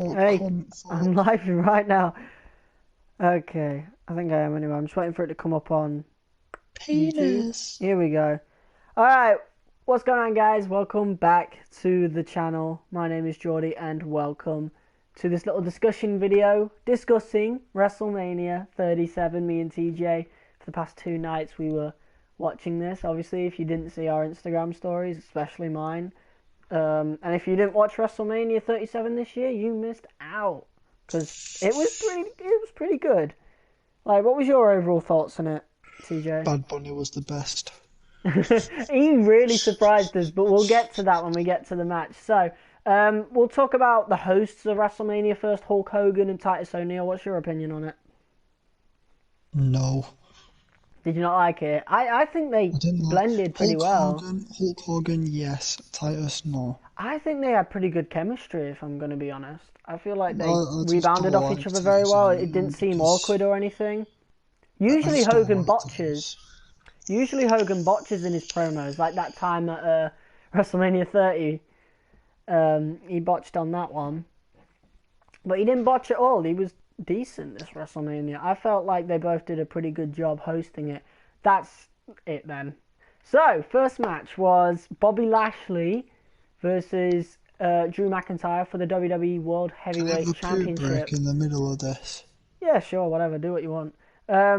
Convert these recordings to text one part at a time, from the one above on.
Hey, I'm live right now. Okay, I think I am anyway. I'm just waiting for it to come up on YouTube. Penis. Here we go. Alright, what's going on, guys? Welcome back to the channel. My name is Geordie, and welcome to this little discussion video discussing WrestleMania 37. Me and TJ, for the past 2 nights, we were watching this. Obviously, if you didn't see our Instagram stories, especially mine, and if you didn't watch WrestleMania 37 this year, you missed out because it was pretty good. Like, what was your overall thoughts on it, TJ? Bad Bunny was the best. He really surprised us, but we'll get to that when we get to the match. So, we'll talk about the hosts of WrestleMania first, Hulk Hogan and Titus O'Neil. What's your opinion on it? No. Did you not like it? I think they I didn't like blended pretty well. Hulk Hogan, yes. Titus, no. I think they had pretty good chemistry, if I'm going to be honest. I feel like they I just rebounded don't off each like other very Titus well. It O'Neil didn't seem because awkward or anything. I Usually just don't Hogan like botches. Titus. Usually Hogan botches in his promos, like that time at WrestleMania 30. He botched on that one. But he didn't botch at all. He was decent this WrestleMania. I felt like they both did a pretty good job hosting it. That's it then. So, first match was Bobby Lashley versus Drew McIntyre for the WWE World Can I have Heavyweight a poo Championship. break in the middle of this? Yeah, sure, whatever. Do what you want.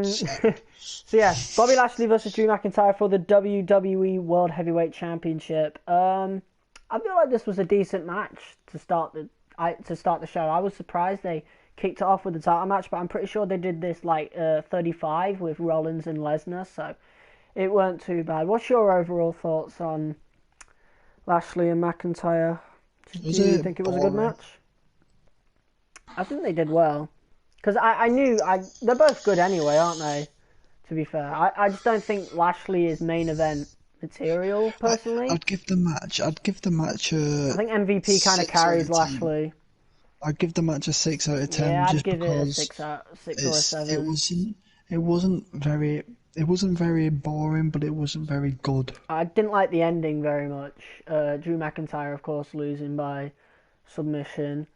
Sick. So yeah, Bobby Lashley versus Drew McIntyre for the WWE World Heavyweight Championship. I feel like this was a decent match to start the show. I was surprised they kicked it off with the title match, but I'm pretty sure they did this like 35 with Rollins and Lesnar, so it weren't too bad. What's your overall thoughts on Lashley and McIntyre? Do Was you it think it was a good boring? match? I think they did well. Because I knew they're both good anyway, aren't they? To be fair, I just don't think Lashley is main event material I, personally. I'd give the match I a think MVP kind of 6 out carries of 10. Lashley. I'd give the match a 6 out of Yeah, 10 I'd just give it a because six or a it's it 7. wasn't it wasn't very it wasn't very boring, but it wasn't very good. I didn't like the ending very much. Drew McIntyre, of course, losing by submission.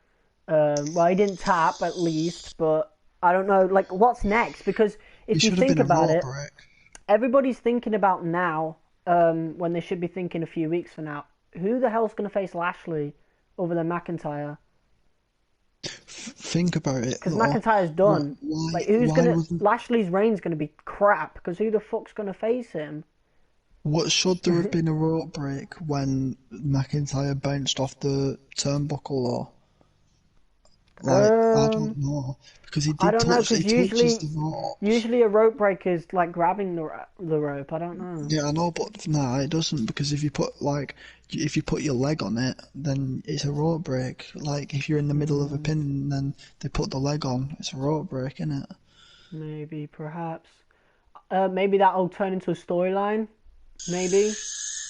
Well, he didn't tap at least, but I don't know, like, what's next? Because It if you should have think been a about raw it, break. everybody's thinking about now, when they should be thinking a few weeks from now. Who the hell's going to face Lashley other than McIntyre? Think about it Because though. McIntyre's Why done. why Like, who's why gonna? wasn't Lashley's reign's gonna be crap. Because who the fuck's gonna face him? what should there have been a raw break when McIntyre bounced off the turnbuckle or like I um, don't know because he I did don't know. touch he Because touches usually, the ropes. usually a rope break is like grabbing the rope. I don't know. Yeah, I know, but nah, it doesn't because if you put your leg on it, then it's a rope break. Like if you're in the middle of a Hmm, pin and then they put the leg on, it's a rope break, isn't it? maybe, perhaps. Maybe that'll turn into a storyline. Maybe,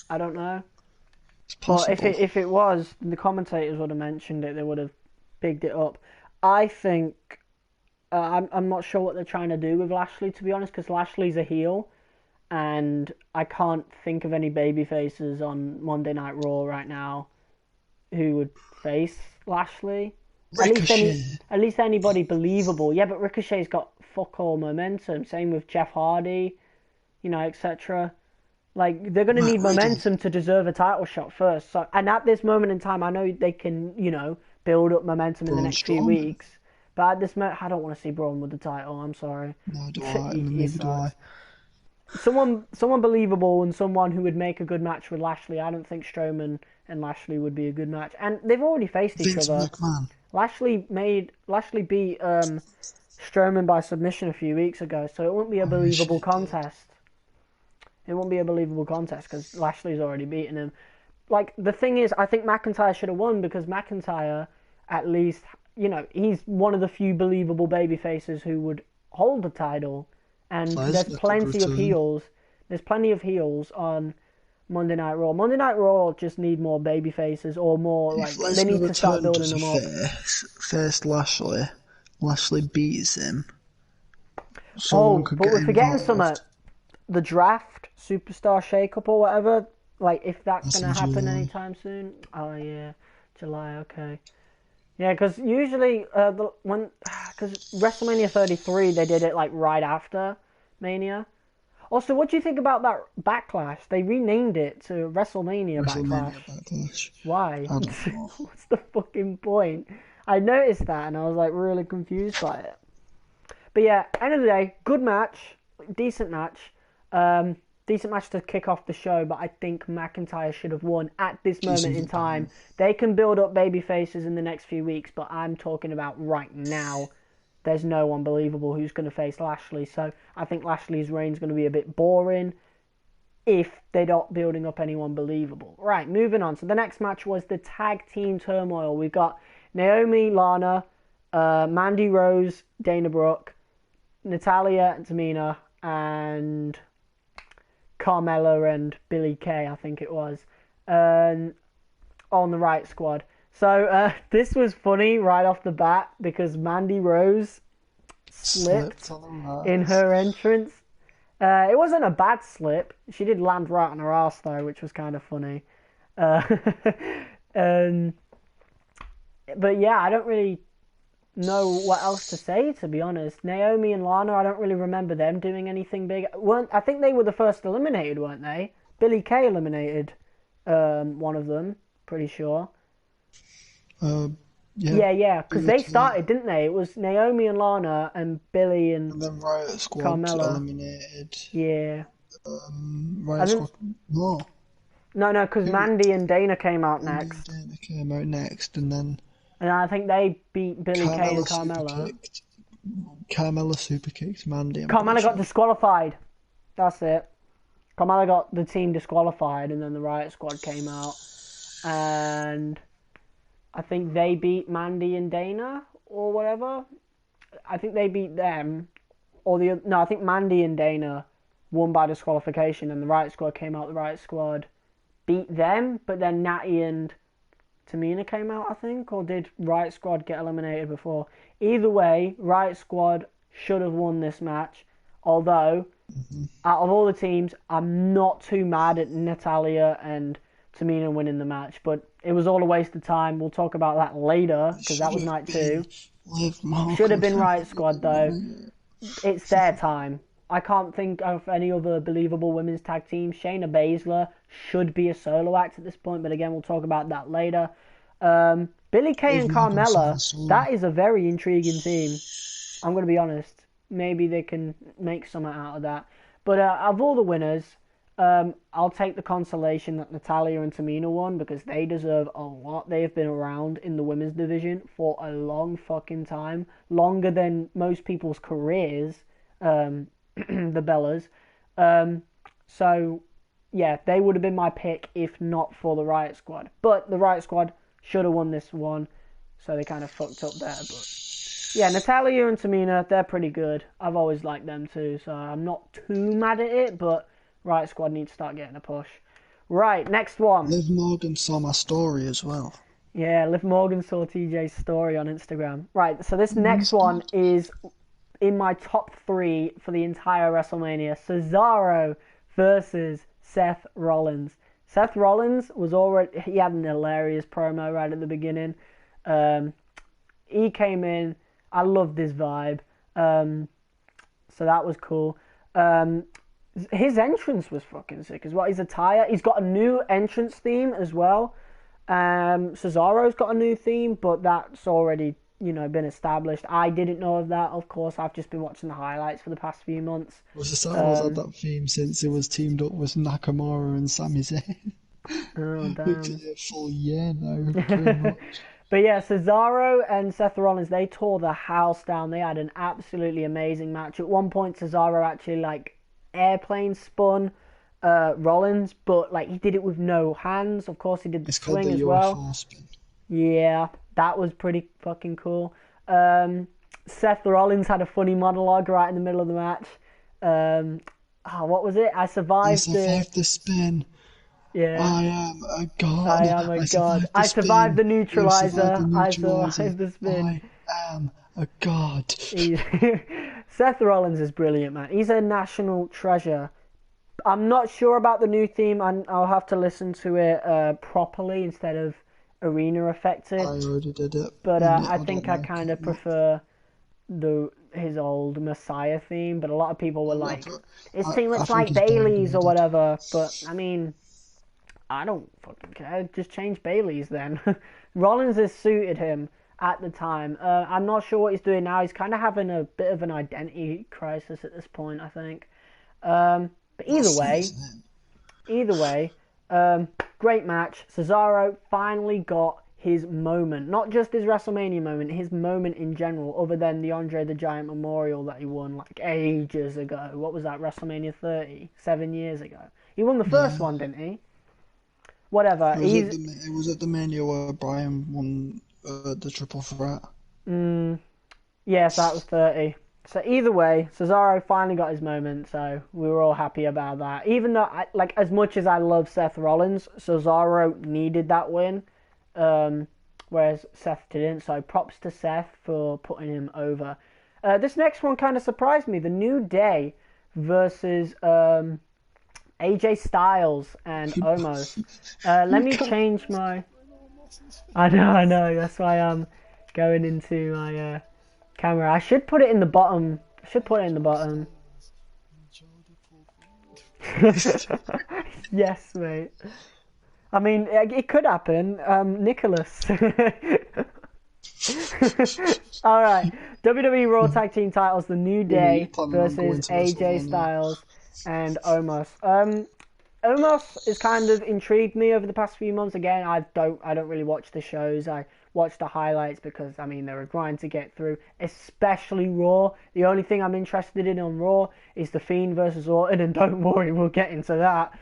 I don't know. It's But if possible. it was, the commentators would have mentioned it. They would have bigged it up. I think I'm not sure what they're trying to do with Lashley, to be honest, because Lashley's a heel, and I can't think of any baby faces on Monday Night Raw right now who would face Lashley. At least any, Ricochet. at least anybody believable. Yeah, but Ricochet's got fuck all momentum. Same with Jeff Hardy, etc. Like, they're going to Matt need Riddle. momentum to deserve a title shot first. So, and at this moment in time, I know they can, build up momentum in the Braun next few Strowman. weeks. But at this moment, I don't want to see Braun with the title. I'm sorry. No, do I. He Neither do I. sucks. Someone believable and someone who would make a good match with Lashley. I don't think Strowman and Lashley would be a good match. And they've already faced each Vince other. McMahon. Lashley beat Strowman by submission a few weeks ago, so it wouldn't be a Oh yeah, believable shit, did. contest. It won't be a believable contest because Lashley's already beaten him. Like, the thing is, I think McIntyre should have won because McIntyre, at least, he's one of the few believable baby faces who would hold the title. And there's Lesnar could plenty of return. heels. There's plenty of heels on Monday Night Raw. Monday Night Raw just need more baby faces or more, If like, they Lesnar need to start returned building as a them up. face Lashley, Lashley beats him, someone Oh, could but get we're forgetting something. involved. The draft, superstar shake-up or whatever. Like, if that's That's going in to happen July. anytime soon. Oh, yeah. July, okay. Yeah, because usually because WrestleMania 33 they did it like right after Mania. Also, what do you think about that Backlash? They renamed it to WrestleMania Backlash. WrestleMania Backlash. Why? I don't know. What's the fucking point? I noticed that and I was like really confused by it. But yeah, end of the day, good match, decent match. Decent match to kick off the show, but I think McIntyre should have won at this moment in time. They can build up baby faces in the next few weeks, but I'm talking about right now. There's no one believable who's going to face Lashley, so I think Lashley's reign's going to be a bit boring if they're not building up anyone believable. Right, moving on. So the next match was the tag team turmoil. We got Naomi, Lana, Mandy Rose, Dana Brooke, Natalya, Tamina, and Carmella and Billie Kay, I think it was, on the right squad. So this was funny right off the bat because Mandy Rose slipped in her entrance. It wasn't a bad slip. She did land right on her arse though, which was kind of funny. But yeah, I don't really know what else to say, to be honest. Naomi and Lana, I don't really remember them doing anything big. I think they were the first eliminated, weren't they? Billie Kay eliminated one of them, pretty sure. Yeah, because they started, didn't they? It was Naomi and Lana and Billie and then Riot Squad Carmella eliminated. Yeah. Riot Squad. No. No, because Mandy and Dana came out next. Dana came out next, and then. And I think they beat Billie Kay and Carmella. Carmella super kicked Mandy. Carmella got disqualified. That's it. Carmella got the team disqualified, and then the Riot Squad came out, and I think they beat Mandy and Dana or whatever. I think they beat them, I think Mandy and Dana won by disqualification, and the Riot Squad came out. The Riot Squad beat them, but then Natty and Tamina came out, I think, or did Riot Squad get eliminated before? Either way, Riot Squad should have won this match, although out of all the teams, I'm not too mad at Natalya and Tamina winning the match, but it was all a waste of time. We'll talk about that later, because that was night 2. Should have been Riot Squad, though. It's their time. I can't think of any other believable women's tag team. Shayna Baszler should be a solo act at this point, but again, we'll talk about that later. Billie Kay and Carmella, that is a very intriguing team. I'm going to be honest. Maybe they can make something out of that. But of all the winners, I'll take the consolation that Natalya and Tamina won because they deserve a lot. They have been around in the women's division for a long fucking time. Longer than most people's careers, the Bellas. So, yeah, they would have been my pick if not for the Riot Squad. But the Riot Squad should have won this one, so they kind of fucked up there. But yeah, Natalya and Tamina, they're pretty good. I've always liked them too, so I'm not too mad at it, but Riot Squad need to start getting a push. Right, next one. Liv Morgan saw my story as well. Yeah, Liv Morgan saw TJ's story on Instagram. Right, so this next one is in my top 3 for the entire WrestleMania. Cesaro versus Seth Rollins. Seth Rollins he had an hilarious promo right at the beginning. He came in. I loved his vibe. So that was cool. His entrance was fucking sick as well. His attire. He's got a new entrance theme as well. Cesaro's got a new theme, but that's already, been established. I didn't know of that, of course. I've just been watching the highlights for the past few months. Well, Cesaro's had that theme since it was teamed up with Nakamura and Sami Zayn. Oh, damn. Which is a full year now, pretty much. But yeah, Cesaro and Seth Rollins, they tore the house down. They had an absolutely amazing match. At one point, Cesaro actually, airplane spun Rollins, but, he did it with no hands. Of course, he did the swing as well. Spin. Yeah, that was pretty fucking cool. Seth Rollins had a funny monologue right in the middle of the match. What was it? I survived the spin. Yeah. I am a god. I am a god. I survived the neutralizer. I survived the spin. I am a god. Seth Rollins is brilliant, man. He's a national treasure. I'm not sure about the new theme, and I'll have to listen to it properly instead of arena effective. I already did it. But I don't think I like kind it of much. prefer his old Messiah theme. But a lot of people were like, it's too I much think like he's Bailey's or downgraded. whatever. But I mean, I don't fucking care. Just change Bailey's then. Rollins has suited him at the time. I'm not sure what he's doing now. He's kind of having a bit of an identity crisis at this point, I think. But That's it. either way, great match. Cesaro finally got his moment. Not just his WrestleMania moment, his moment in general, other than the Andre the Giant Memorial that he won like ages ago. What was that, WrestleMania 30? 7 years ago. He won the first Yeah. one, didn't he? Whatever. It was at the Mania where Brian won the triple threat. Yes, that was 30. So either way, Cesaro finally got his moment, so we were all happy about that. Even though, as much as I love Seth Rollins, Cesaro needed that win, whereas Seth didn't. So props to Seth for putting him over. This next one kind of surprised me. The New Day versus AJ Styles and Omos. Let me change my... I know. That's why I'm going into my camera. I should put it in the bottom. Yes, mate. I mean, it could happen. Nicholas. All right. WWE Raw Tag Team Titles: The New Day Planning on going versus to AJ WrestleMania. Styles and Omos. Omos has kind of intrigued me over the past few months. Again, I don't really watch the shows. I watch the highlights because I mean they're a grind to get through, especially Raw. The only thing I'm interested in on Raw is the Fiend versus Orton, and don't worry, we'll get into that.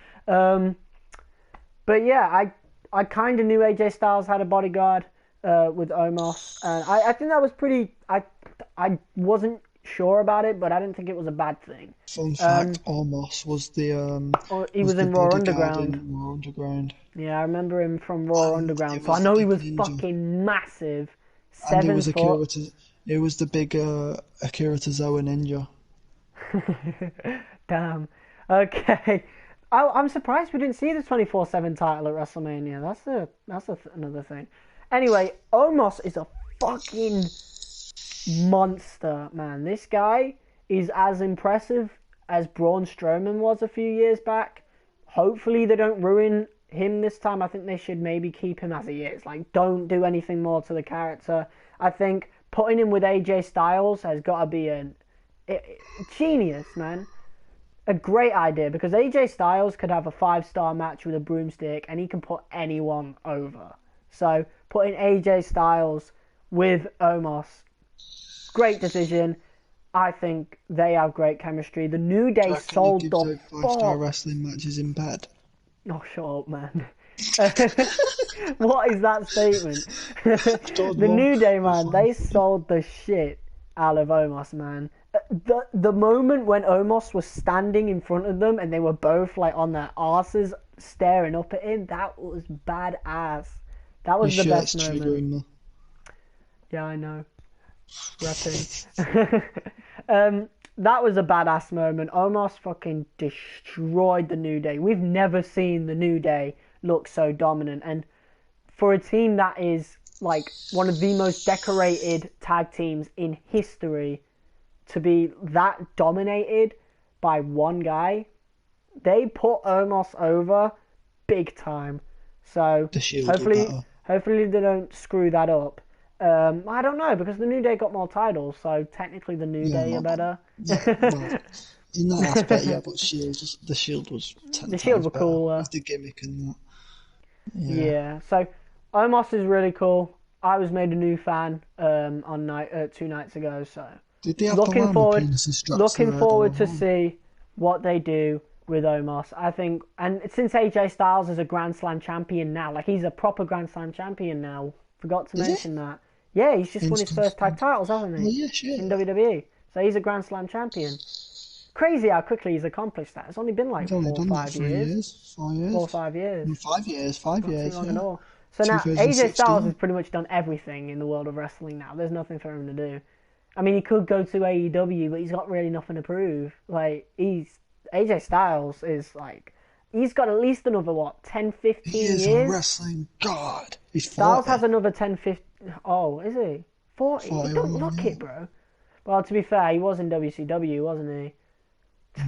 But yeah, I kind of knew AJ Styles had a bodyguard with Omos, and I think that was pretty. I wasn't sure about it, but I didn't think it was a bad thing. Fun fact: Omos He was was the in Raw bodyguard Underground. in Raw Underground, Yeah, I remember him from Raw and Underground, it so I was the know he big was ninja, fucking massive, and 7 foot. It was the big Akira Tozawa ninja. Damn. Okay. I'm surprised we didn't see the 24/7 title at WrestleMania. Another thing. Anyway, Omos is a fucking monster, man. This guy is as impressive as Braun Strowman was a few years back. Hopefully they don't ruin him this time. I think they should maybe keep him as he is. Like, don't do anything more to the character. I think putting him with AJ Styles has got to be a genius, man. A great idea, because AJ Styles could have a 5-star match with a broomstick and he can put anyone over. So putting AJ Styles with Omos, great decision. I think they have great chemistry. The New Do Day you reckon he sold gives the out 5-star fuck. wrestling matches in bed? Oh, shut up, man. What is that statement? Don't The know. New Day, It's man, fine. they sold the shit out of Omos, man. The moment when Omos was standing in front of them and they were both like on their asses staring up at him, that was badass. That Your was the shirt's best moment. triggering me. Yeah, I know. Repping. That was a badass moment. Omos fucking destroyed the New Day. We've never seen the New Day look so dominant. And for a team that is like one of the most decorated tag teams in history, to be that dominated by one guy, they put Omos over big time. So The Shield were hopefully, better. hopefully they don't screw that up. I don't know, because the New Day got more titles, so technically the New Yeah, Day are better. yeah, well, in that aspect, yeah, but the Shield was 10 The Shield times were better cooler. with the gimmick and that. Yeah. Yeah, so Omos is really cool. I was made a new fan on 2 nights ago, so Did they have the looking llama forward, penises strapped to looking their head all forward to along? see what they do with Omos. I think, and since AJ Styles is a Grand Slam champion now, like he's a proper Grand Slam champion now. Forgot to Is he? mention that. Yeah, he's just won his first tag titles, hasn't Oh he? yeah, shit. In WWE. So he's a Grand Slam champion. Crazy how quickly he's accomplished that. It's only been like He's only four or done that 5 3 years. years, 4 4 or years. 5 years. 5 years, 5 Not too years, long at yeah. all. So now AJ Styles has 2016. pretty much done everything in the world of wrestling now. There's nothing for him to do. I mean, he could go to AEW, but he's got really nothing to prove. Like AJ Styles is like he's got at least another, what, 10, 15 He is years? a wrestling god. He's 40. Styles has another 10, 15... Oh, is he? 40? He don't 41, look yeah. it, bro. Well, to be fair, he was in WCW, wasn't he?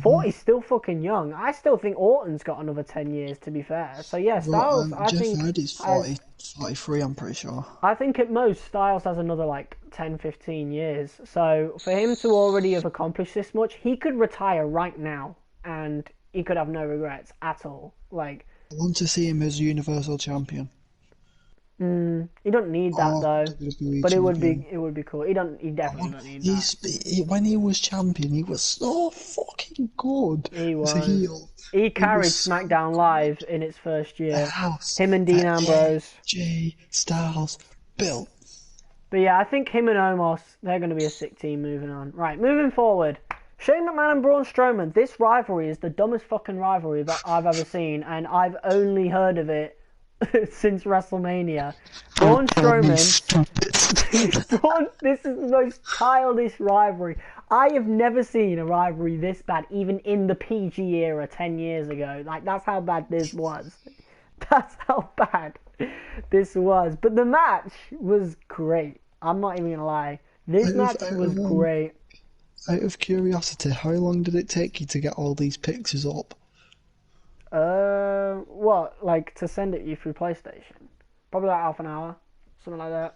40's still fucking young. I still think Orton's got another 10 years, to be fair. So, yeah, Styles, I Jeff think... Hardy's 40, 43, I'm pretty sure. I think at most, Styles has another, like, 10, 15 years. So, for him to already have accomplished this much, he could retire right now, and he could have no regrets at all. Like... I want to see him as Universal Champion. He don't need that though, WWE but champion. it would be cool. He definitely don't need that. When he was champion, he was so fucking good. He was. As a heel. He carried was SmackDown Live in its first year. House, Him and Dean Ambrose. AJ Styles built. But yeah, I think him and Omos, they're going to be a sick team moving on. Right, moving forward. Shane McMahon and Braun Strowman. This rivalry is the dumbest fucking rivalry that I've ever seen, and I've only heard of it since WrestleMania. Braun Strowman. This is the most childish rivalry. I have never seen a rivalry this bad, even in the PG era 10 years ago. Like, that's how bad this was. That's how bad this was. But the match was great. I'm not even gonna lie. This match was great. Out of curiosity, how long did it take you to get all these pictures up? What? Like, to send it you through PlayStation? Probably like half an hour. Something like that.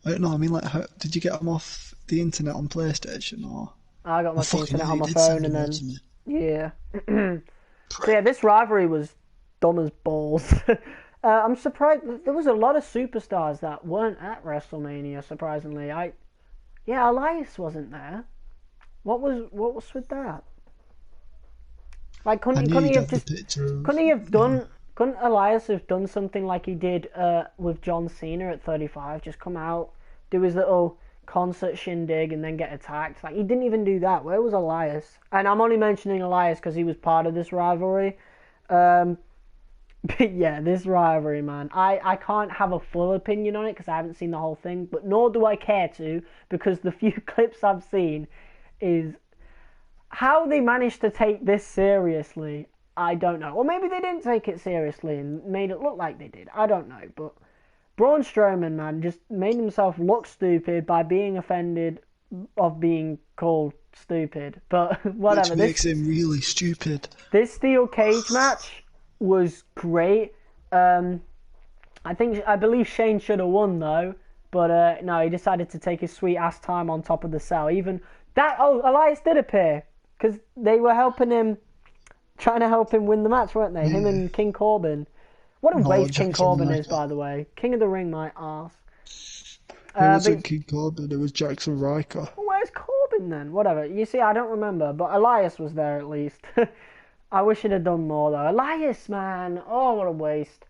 I don't know, I mean, like, how, did you get them off the internet on PlayStation, or? I got my fucking internet on my did phone send and them then... to me. Yeah. So yeah, this rivalry was dumb as balls. I'm surprised. There was a lot of superstars that weren't at WrestleMania, surprisingly. Yeah, Elias wasn't there. What was with that? Like, couldn't Elias have done something like he did with John Cena at 35? Just come out, do his little concert shindig, and then get attacked. Like, he didn't even do that. Where was Elias? And I'm only mentioning Elias because he was part of this rivalry. But yeah, this rivalry, man. I can't have a full opinion on it because I haven't seen the whole thing, but nor do I care to, because the few clips I've seen is how they managed to take this seriously. I don't know. Or maybe they didn't take it seriously and made it look like they did. I don't know. But Braun Strowman, man, just made himself look stupid by being offended of being called stupid. But whatever. Which makes him really stupid. This steel cage match was great. I believe Shane should have won though. But no, he decided to take his sweet ass time on top of the cell. Elias did appear. Because they were trying to help him win the match, weren't they? Yeah. Him and King Corbin. What a waste King Corbin is, by the way. King of the Ring, my arse. It wasn't King Corbin, it was Jackson Riker. Where's Corbin then? Whatever. You see, I don't remember, but Elias was there at least. I wish he'd have done more, though. Elias, man. Oh, what a waste.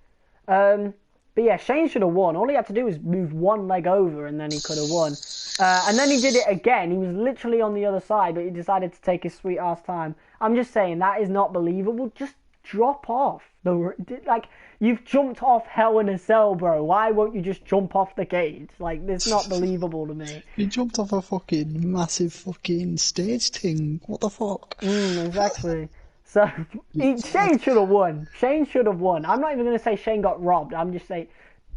But yeah, Shane should have won. All he had to do was move one leg over and then he could have won. And then he did it again. He was literally on the other side, but he decided to take his sweet ass time. I'm just saying, that is not believable. Just drop off. You've jumped off Hell in a Cell, bro. Why won't you just jump off the cage? Like, it's not believable to me. You jumped off a fucking massive fucking stage thing. What the fuck? Exactly. So, Shane should have won. Shane should have won. I'm not even going to say Shane got robbed. I'm just saying,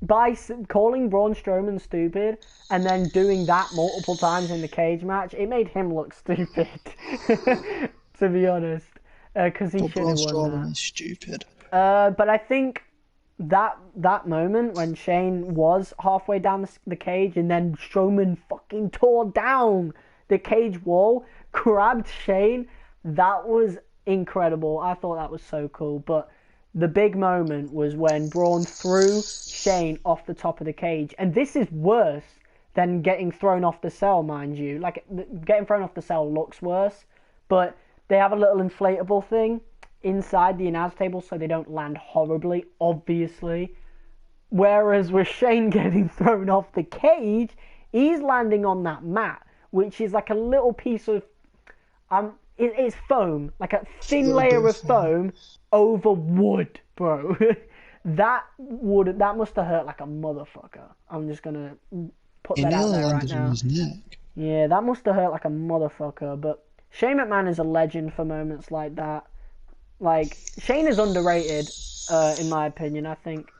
by calling Braun Strowman stupid and then doing that multiple times in the cage match, it made him look stupid, to be honest. Because he should have won Strowman is stupid. But I think that moment when Shane was halfway down the cage and then Strowman fucking tore down the cage wall, grabbed Shane, that was incredible. I thought that was so cool. But the big moment was when Braun threw Shane off the top of the cage. And this is worse than getting thrown off the cell, mind you. Like, getting thrown off the cell looks worse. But they have a little inflatable thing inside the announce table so they don't land horribly, obviously. Whereas with Shane getting thrown off the cage, he's landing on that mat, which is like a little piece of... It's foam, like a thin layer of foam over wood, bro. That must have hurt like a motherfucker. I'm just gonna put that out there right now. His neck. Yeah, that must have hurt like a motherfucker. But Shane McMahon is a legend for moments like that. Like, Shane is underrated, in my opinion, I think.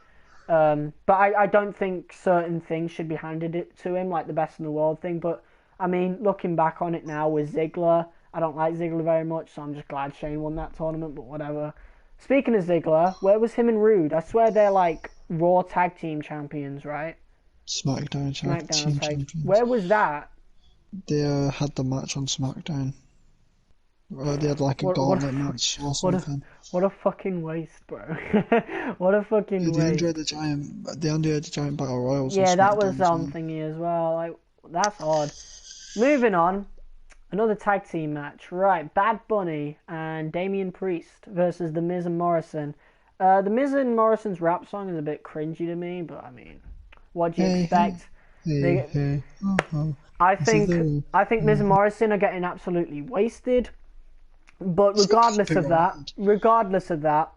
But I don't think certain things should be handed it to him, like the best in the world thing. But, I mean, looking back on it now with Ziggler, I don't like Ziggler very much, so I'm just glad Shane won that tournament, but whatever. Speaking of Ziggler, where was him and Rude? I swear they're like Raw Tag Team Champions, right? SmackDown Tag SmackDown Team Tag. Champions. Where was that? They had the match on SmackDown. They had like a What gauntlet match or what a something. what a fucking waste, bro. What a fucking The Andre waste. the Giant, the Andre the Giant Battle Royals on Yeah, that was SmackDown as well. thingy as well. Like, that's odd. Moving on, another tag team match. Right, Bad Bunny and Damian Priest versus The Miz and Morrison. The Miz and Morrison's rap song is a bit cringy to me, but I mean, what do you Hey, expect? hey, They, hey, oh, oh. I This is think the I think Miz and Morrison are getting absolutely wasted. But regardless of that,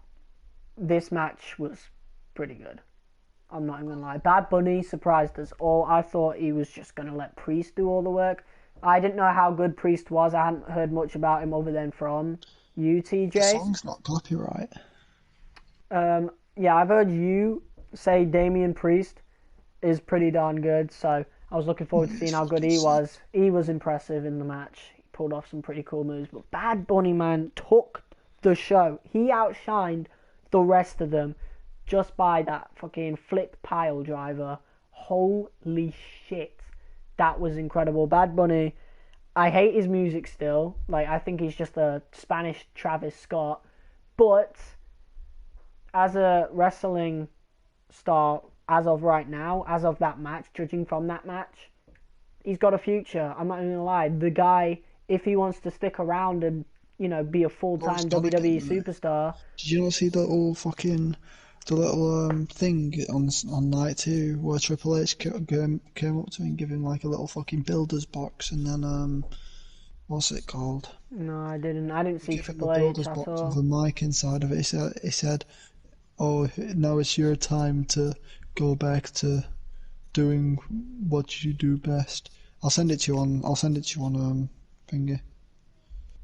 this match was pretty good. I'm not even gonna lie. Bad Bunny surprised us all. I thought he was just gonna let Priest do all the work. I didn't know how good Priest was. I hadn't heard much about him other than from you, The TJ. song's not copyright. Yeah, I've heard you say Damian Priest is pretty darn good. So I was looking forward to seeing It's how good fucking he sick. was. He was impressive in the match. He pulled off some pretty cool moves. But Bad Bunny, man, took the show. He outshined the rest of them just by that fucking flip pile driver. Holy shit. That was incredible. Bad Bunny, I hate his music still. Like, I think he's just a Spanish Travis Scott. But as a wrestling star, as of right now, as of that match, judging from that match, he's got a future. I'm not even gonna lie. The guy, if he wants to stick around and, be a Oh, it's full-time done again, WWE mate. superstar. Did you not see the little fucking the little thing on night two where Triple H came up to him and gave him like a little fucking builder's box and then what's it called? No, I didn't. I didn't He see gave him a Triple H. builder's I box with saw. a mic inside of it. He said, "Oh, now it's your time to go back to doing what you do best." I'll send it to you on. I'll send it to you on thingy.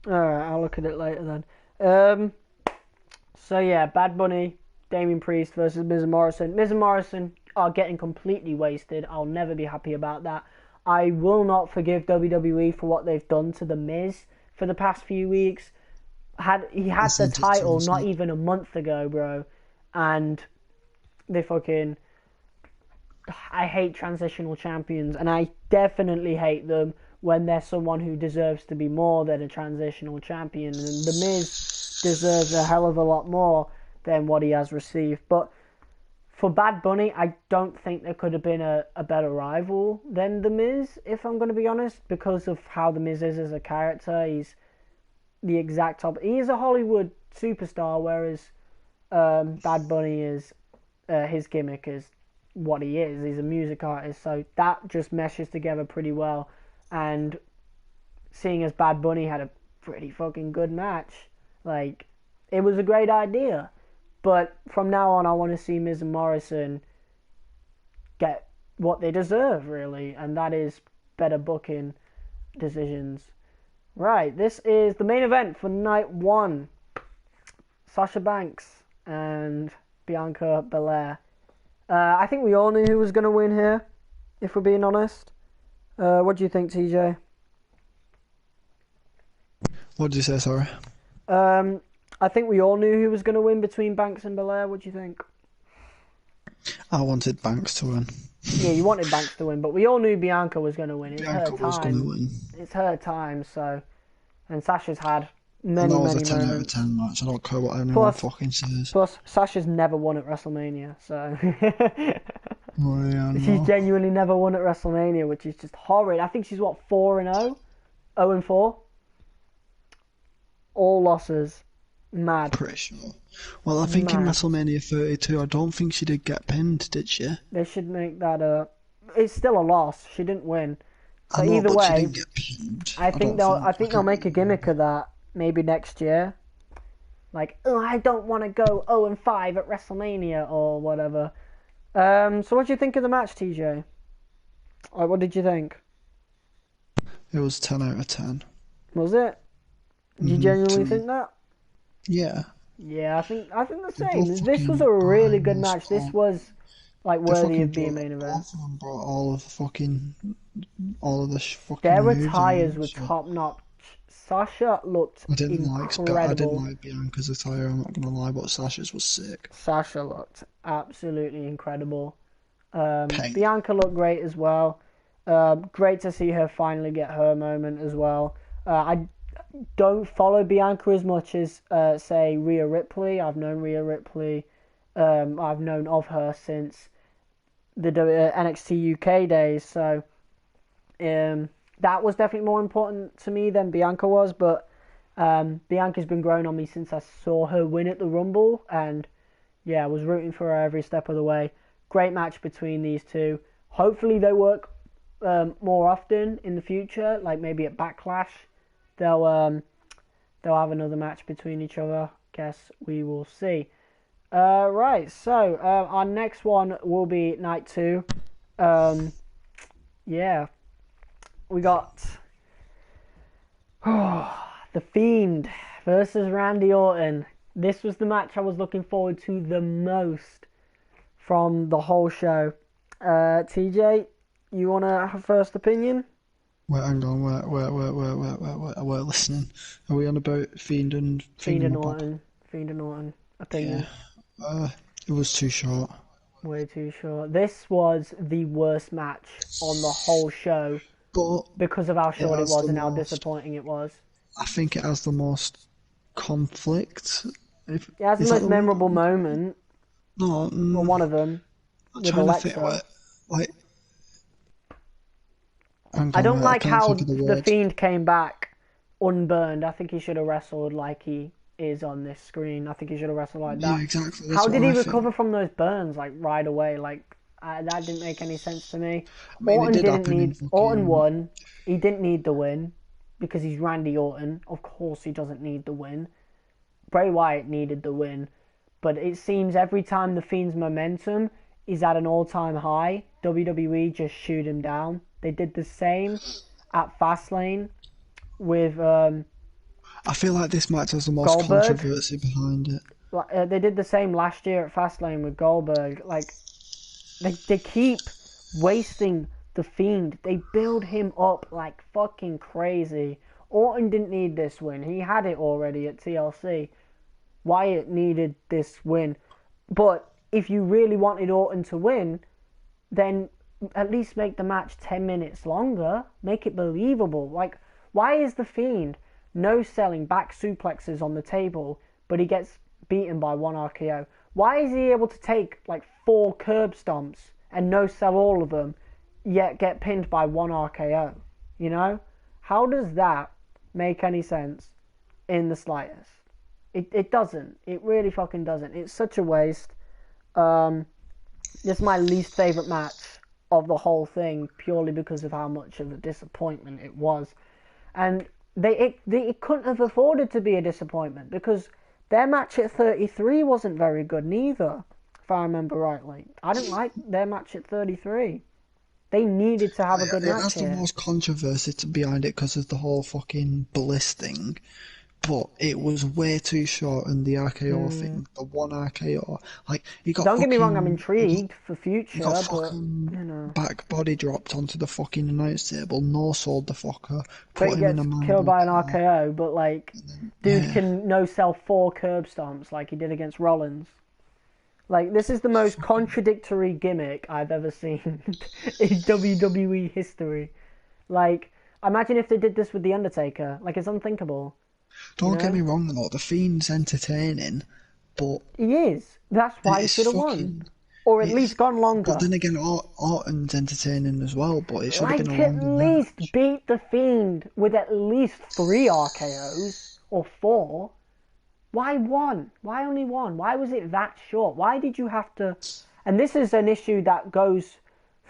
All right, I'll look at it later then. Um, so yeah, Bad Bunny, Damien Priest versus Miz and Morrison. Miz and Morrison are getting completely wasted. I'll never be happy about that. I will not forgive WWE for what they've done to the Miz for the past few weeks. He I had the sent it to you title on not Snap. even a month ago, bro, and they fucking. I hate transitional champions, and I definitely hate them when they're someone who deserves to be more than a transitional champion. And The Miz deserves a hell of a lot more than what he has received. But for Bad Bunny, I don't think there could have been a better rival than The Miz, if I'm going to be honest, because of how The Miz is as a character. He's the exact top. He is a Hollywood superstar, whereas Bad Bunny is his gimmick is what he is. He's a music artist, so that just meshes together pretty well. And seeing as Bad Bunny had a pretty fucking good match, like, it was a great idea. But from now on, I want to see Miz and Morrison get what they deserve, really, and that is better booking decisions. Right, this is the main event for night one. Sasha Banks and Bianca Belair. I think we all knew who was going to win here, if we're being honest. What do you think, TJ? What did you say? Sorry. I think we all knew who was going to win between Banks and Belair. What do you think? I wanted Banks to win. Yeah, you wanted Banks to win, but we all knew Bianca was going to win. It's her Bianca was gonna time. win. It's her time, so... And Sasha's had And many, that was a many 10 out of moments. 10 match. I don't care what anyone Plus, fucking says. plus, Sasha's never won at WrestleMania, so... Oh, yeah, She's no. genuinely never won at WrestleMania, which is just horrid. I think she's, 4-0? 0-4? All losses. Mad. Pretty sure. Well, I think in Mad. WrestleMania 32, I don't think she did get pinned, did she? They should make that a... It's still a loss. She didn't win. So I know, either but she way, didn't get pinned. I think they'll I they'll can't make a gimmick of that maybe next year. Like, oh, I don't want to go 0-5 at WrestleMania or whatever. So what do you think of the match, TJ? Like, what did you think? It was 10 out of 10. Was it? Did you genuinely think that? Yeah. Yeah, I think the They same. both This was fucking a really bang good as match. This fuck. was like They worthy fucking of being brought main event. both of them brought all of the fucking Their moves and all attires that were shit. top notch. Sasha looked I didn't incredible. like Bianca's attire. I'm not gonna lie, but Sasha's was sick. Sasha looked absolutely incredible. Peng. Bianca looked great as well. Great to see her finally get her moment as well. I don't follow Bianca as much as, say, Rhea Ripley. I've known Rhea Ripley. I've known of her since the NXT UK days. So that was definitely more important to me than Bianca was. But Bianca's been growing on me since I saw her win at the Rumble. And yeah, I was rooting for her every step of the way. Great match between these two. Hopefully they work more often in the future, like maybe at Backlash. They'll have another match between each other. Guess we will see. Right, so our next one will be night 2. Yeah, we got the Fiend versus Randy Orton. This was the match I was looking forward to the most from the whole show. TJ, you want to have first opinion? Wait, hang on. We're listening. Are we on about Fiend and Orton. Fiend and Orton. Opinion. Yeah. It was too short. Way too short. This was the worst match on the whole show, But because of how short it was and how disappointing it was. I think it has the most conflict. It has the most memorable moment. No, Well, one of them with trying Alexa. to think, like, I don't like how the Fiend came back unburned. I think he should have wrestled like he is on this screen. I think he should have wrestled like that. Yeah, exactly. How did he recover from those burns like right away? Like that didn't make any sense to me. Orton won. He didn't need the win because he's Randy Orton. Of course, he doesn't need the win. Bray Wyatt needed the win, but it seems every time the Fiend's momentum is at an all-time high, WWE just shoot him down. They did the same at Fastlane with I feel like this match has the most Goldberg. Controversy behind it. They did the same last year at Fastlane with Goldberg. Like, they keep wasting the Fiend. They build him up like fucking crazy. Orton didn't need this win. He had it already at TLC. Wyatt needed this win. But if you really wanted Orton to win, then at least make the match 10 minutes longer. Make it believable. Like, why is the Fiend no-selling back suplexes on the table, but he gets beaten by one RKO? Why is he able to take like 4 curb stomps and no-sell all of them, yet get pinned by one RKO? You know? How does that make any sense in the slightest? It doesn't. It really fucking doesn't. It's such a waste. This is my least favourite match of the whole thing, purely because of how much of a disappointment it was. And it couldn't have afforded to be a disappointment, because their match at 33 wasn't very good neither, if I remember rightly. I didn't like their match at 33. They needed to have a good match here. It has the most controversy behind it because of the whole fucking Bliss thing. But it was way too short, and the RKO thing, the one RKO, like, he got. Don't get me wrong, I'm intrigued for future, he got but you know, back body dropped onto the fucking announce table, no sold the fucker, but he gets killed by an RKO. But like, dude can no sell 4 curb stomps like he did against Rollins. Like, this is the most contradictory gimmick I've ever seen in WWE history. Like, imagine if they did this with The Undertaker. Like, it's unthinkable. Don't get me wrong, though, the Fiend's entertaining, but... He is. That's why he should have won. Or at least gone longer. But then again, Orton's entertaining as well, but it should have been a longer match. At least beat the Fiend with at least 3 RKOs, or 4. Why 1? Why only 1? Why was it that short? Why did you have to... And this is an issue that goes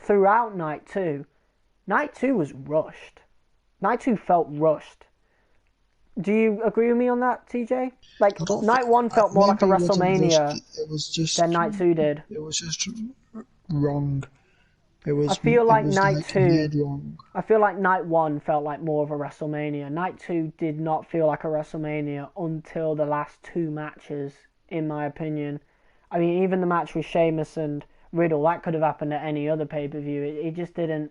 throughout Night 2. Night 2 was rushed. Night 2 felt rushed. Do you agree with me on that, TJ? Like, Night 1 felt more like a WrestleMania it was just, than Night 2 did. It was just wrong. I feel it like was night like two. made wrong. I feel like night one felt like more of a WrestleMania. Night two did not feel like a WrestleMania until the last two matches, in my opinion. I mean, even the match with Sheamus and Riddle, that could have happened at any other pay-per-view. It just didn't.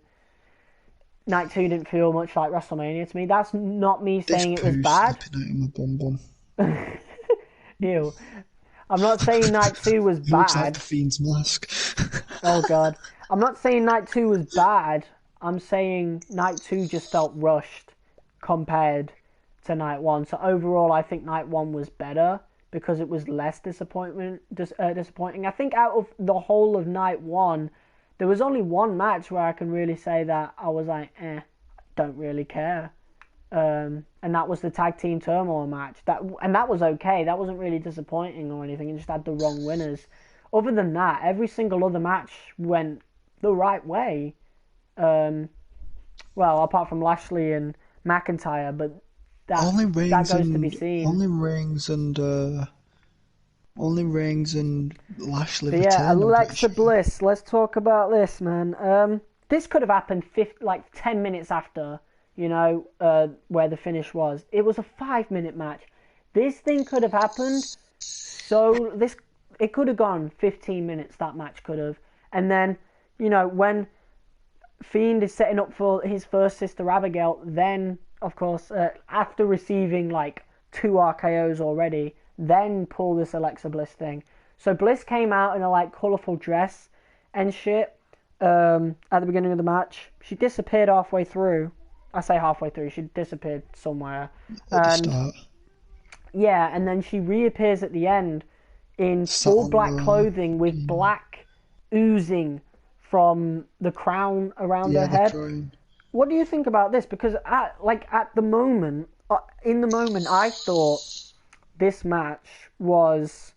Night two didn't feel much like WrestleMania to me. That's not me This saying it was poo bad. slipping out of my bum bum. Ew. I'm not saying night two was It looks like bad. the Fiend's mask. Oh god. I'm not saying night two was bad. I'm saying night two just felt rushed compared to night one. So overall, I think night one was better because it was less disappointing. I think out of the whole of night one, there was only one match where I can really say that I was like, don't really care. And that was the tag team turmoil match. That was okay. That wasn't really disappointing or anything. It just had the wrong winners. Other than that, every single other match went the right way. Well, apart from Lashley and McIntyre, but that goes to be seen. Only Reigns and Lashley But yeah, retain, I'm pretty Alexa sure. Bliss. Let's talk about this, man. This could have happened 10 minutes after, where the finish was. It was a 5-minute match. This thing could have happened. It could have gone 15 minutes. That match could have, and then, when Fiend is setting up for his first Sister Abigail, then of course after receiving like 2 RKO's already, then pull this Alexa Bliss thing. So Bliss came out in a like colourful dress and shit at the beginning of the match. She disappeared halfway through. I say halfway through. She disappeared somewhere. At the start. Yeah, and then she reappears at the end in full black clothing with black oozing from the crown around her head. Crown. What do you think about this? Because in the moment, I thought this match was,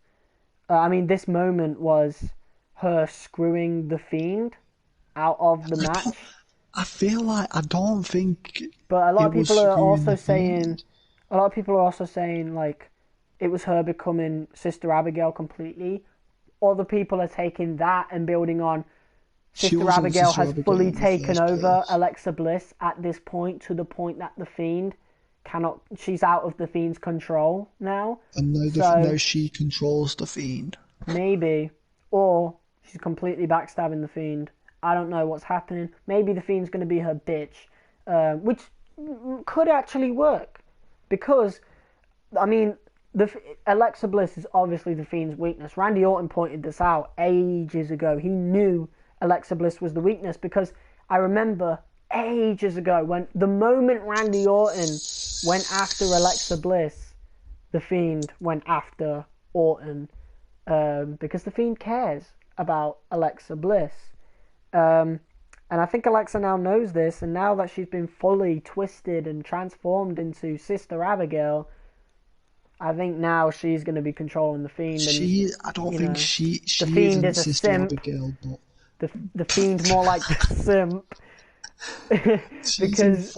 this moment was her screwing the Fiend out of the match. I feel like I don't think. But a lot of people are also Fiend. saying like it was her becoming Sister Abigail completely. Other people are taking that and building on Sister Abigail has fully taken over Alexa Bliss at this point, to the point that the Fiend cannot. She's out of the Fiend's control now. And now she controls the Fiend. Maybe, or she's completely backstabbing the Fiend. I don't know what's happening. Maybe the Fiend's going to be her bitch, which could actually work, because Alexa Bliss is obviously the Fiend's weakness. Randy Orton pointed this out ages ago. He knew Alexa Bliss was the weakness, because I remember ages ago when the moment Randy Orton went after Alexa Bliss, the Fiend went after Orton, because the Fiend cares about Alexa Bliss. And I think Alexa now knows this, and now that she's been fully twisted and transformed into Sister Abigail, I think now she's going to be controlling the Fiend. I don't think she the Fiend isn't is a Sister simp. Abigail, but The Fiend's more like a simp. Because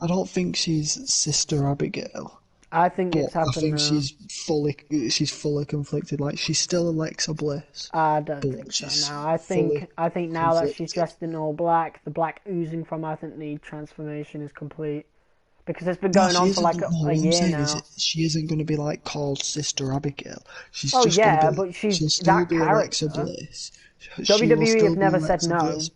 I don't think she's Sister Abigail. I think it's happened I think now. she's fully conflicted. Like, she's still Alexa Bliss. I don't think so now. I think now that she's dressed in all black, the black oozing from her, I think the transformation is complete. Because it's been going on for like a year now. She isn't going to be like called Sister Abigail. She's Oh just yeah, gonna be, but she'll still be Alexa character. Bliss. WWE have never said no. Bliss,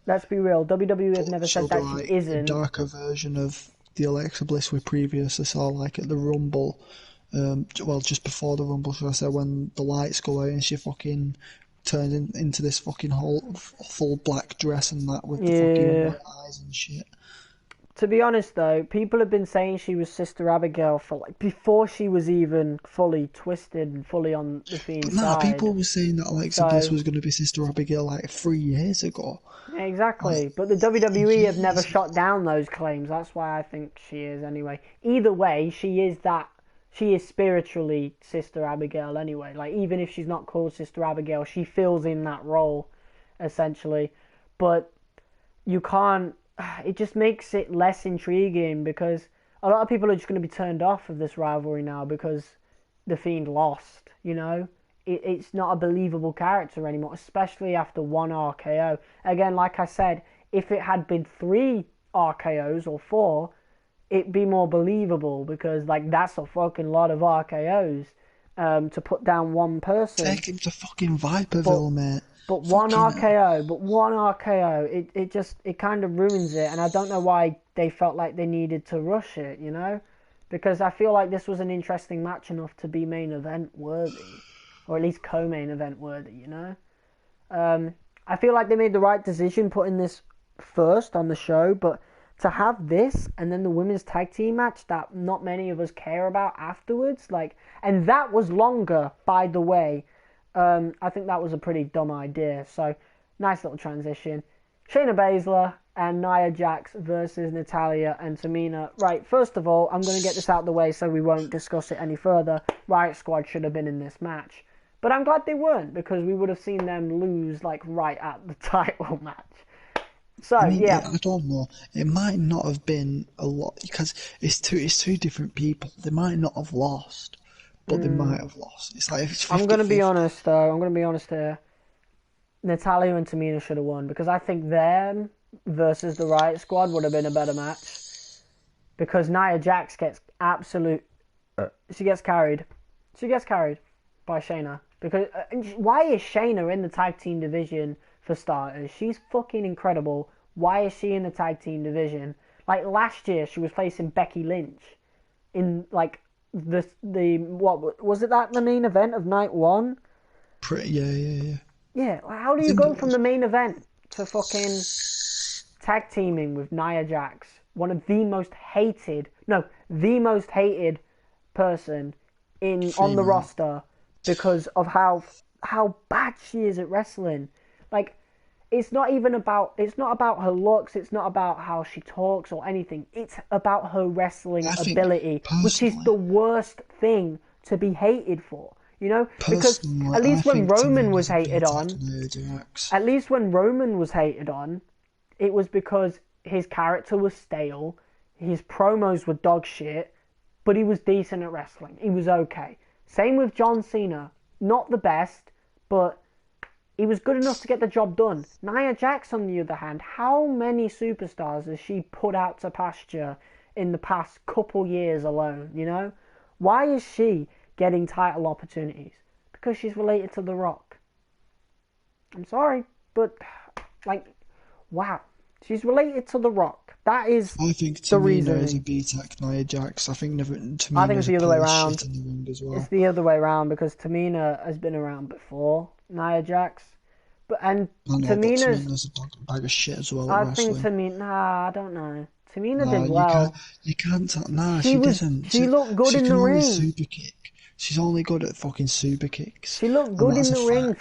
Let's be real. WWE have never said that like she isn't. a darker version of the Alexa Bliss we previously saw, like at the Rumble. Just before the Rumble, should I say, when the lights go out and she fucking turned into this fucking whole full black dress and that with the fucking white eyes and shit. To be honest though, people have been saying she was Sister Abigail for like before she was even fully twisted and fully on the Fiend's side. People were saying that Alexa Bliss was going to be Sister Abigail like 3 years ago. Yeah, exactly. But the WWE have never shot down those claims. That's why I think she is anyway. Either way, she is spiritually Sister Abigail anyway. Like, even if she's not called Sister Abigail, she fills in that role, essentially. But you can't. It just makes it less intriguing, because a lot of people are just going to be turned off of this rivalry now because the Fiend lost, it's not a believable character anymore, especially after one RKO. Again, like I said, if it had been 3 RKOs or 4, it'd be more believable, because like that's a fucking lot of RKOs to put down one person. Take him to fucking Viperville, mate. But one RKO, it kind of ruins it, and I don't know why they felt like they needed to rush it, you know? Because I feel like this was an interesting match enough to be main event worthy, or at least co-main event worthy, you know? I feel like they made the right decision putting this first on the show, but to have this and then the women's tag team match that not many of us care about afterwards, like, and that was longer, by the way. I think that was a pretty dumb idea. So, nice little transition. Shayna Baszler and Nia Jax versus Natalya and Tamina. Right, first of all, I'm going to get this out of the way so we won't discuss it any further. Riot Squad should have been in this match. But I'm glad they weren't, because we would have seen them lose, like, right at the title match. So, I mean, yeah. I don't know. It might not have been a lot, because it's two different people. They might not have lost, but they might have lost. It's like, it's 50-50. I'm going to be honest, though. I'm going to be honest here. Natalya and Tamina should have won, because I think them versus the Riot Squad would have been a better match. Because Nia Jax gets she gets carried. She gets carried by Shayna. Because why is Shayna in the tag team division, for starters? She's fucking incredible. Why is she in the tag team division? Like, last year, she was facing Becky Lynch in, like, the what was it, that the main event of night 1? Yeah. Yeah, how do you go from the main event to fucking tag teaming with Nia Jax, one of the most hated person on the roster, because of how bad she is at wrestling? Like, it's not about her looks, it's not about how she talks or anything. It's about her wrestling ability, which is the worst thing to be hated for. You know, because at least when Roman was hated on, it was because his character was stale, his promos were dog shit, but he was decent at wrestling. He was okay. Same with John Cena. Not the best, but he was good enough to get the job done. Nia Jax, on the other hand, how many superstars has she put out to pasture in the past couple years alone, you know? Why is she getting title opportunities? Because she's related to The Rock. I'm sorry, but, like, wow. She's related to The Rock. That is I think the reason. Tamina is a B-Tech Nia Jax. I think Tamina I think it's the other way around. shit in the ring as well. It's the other way around, because Tamina has been around before Nia Jax. Tamina's a bag of shit as well at wrestling. I don't know. Tamina did well. You can't she doesn't. She looked good in the ring. Super kick. She's only good at fucking super kicks. She looked good in the ring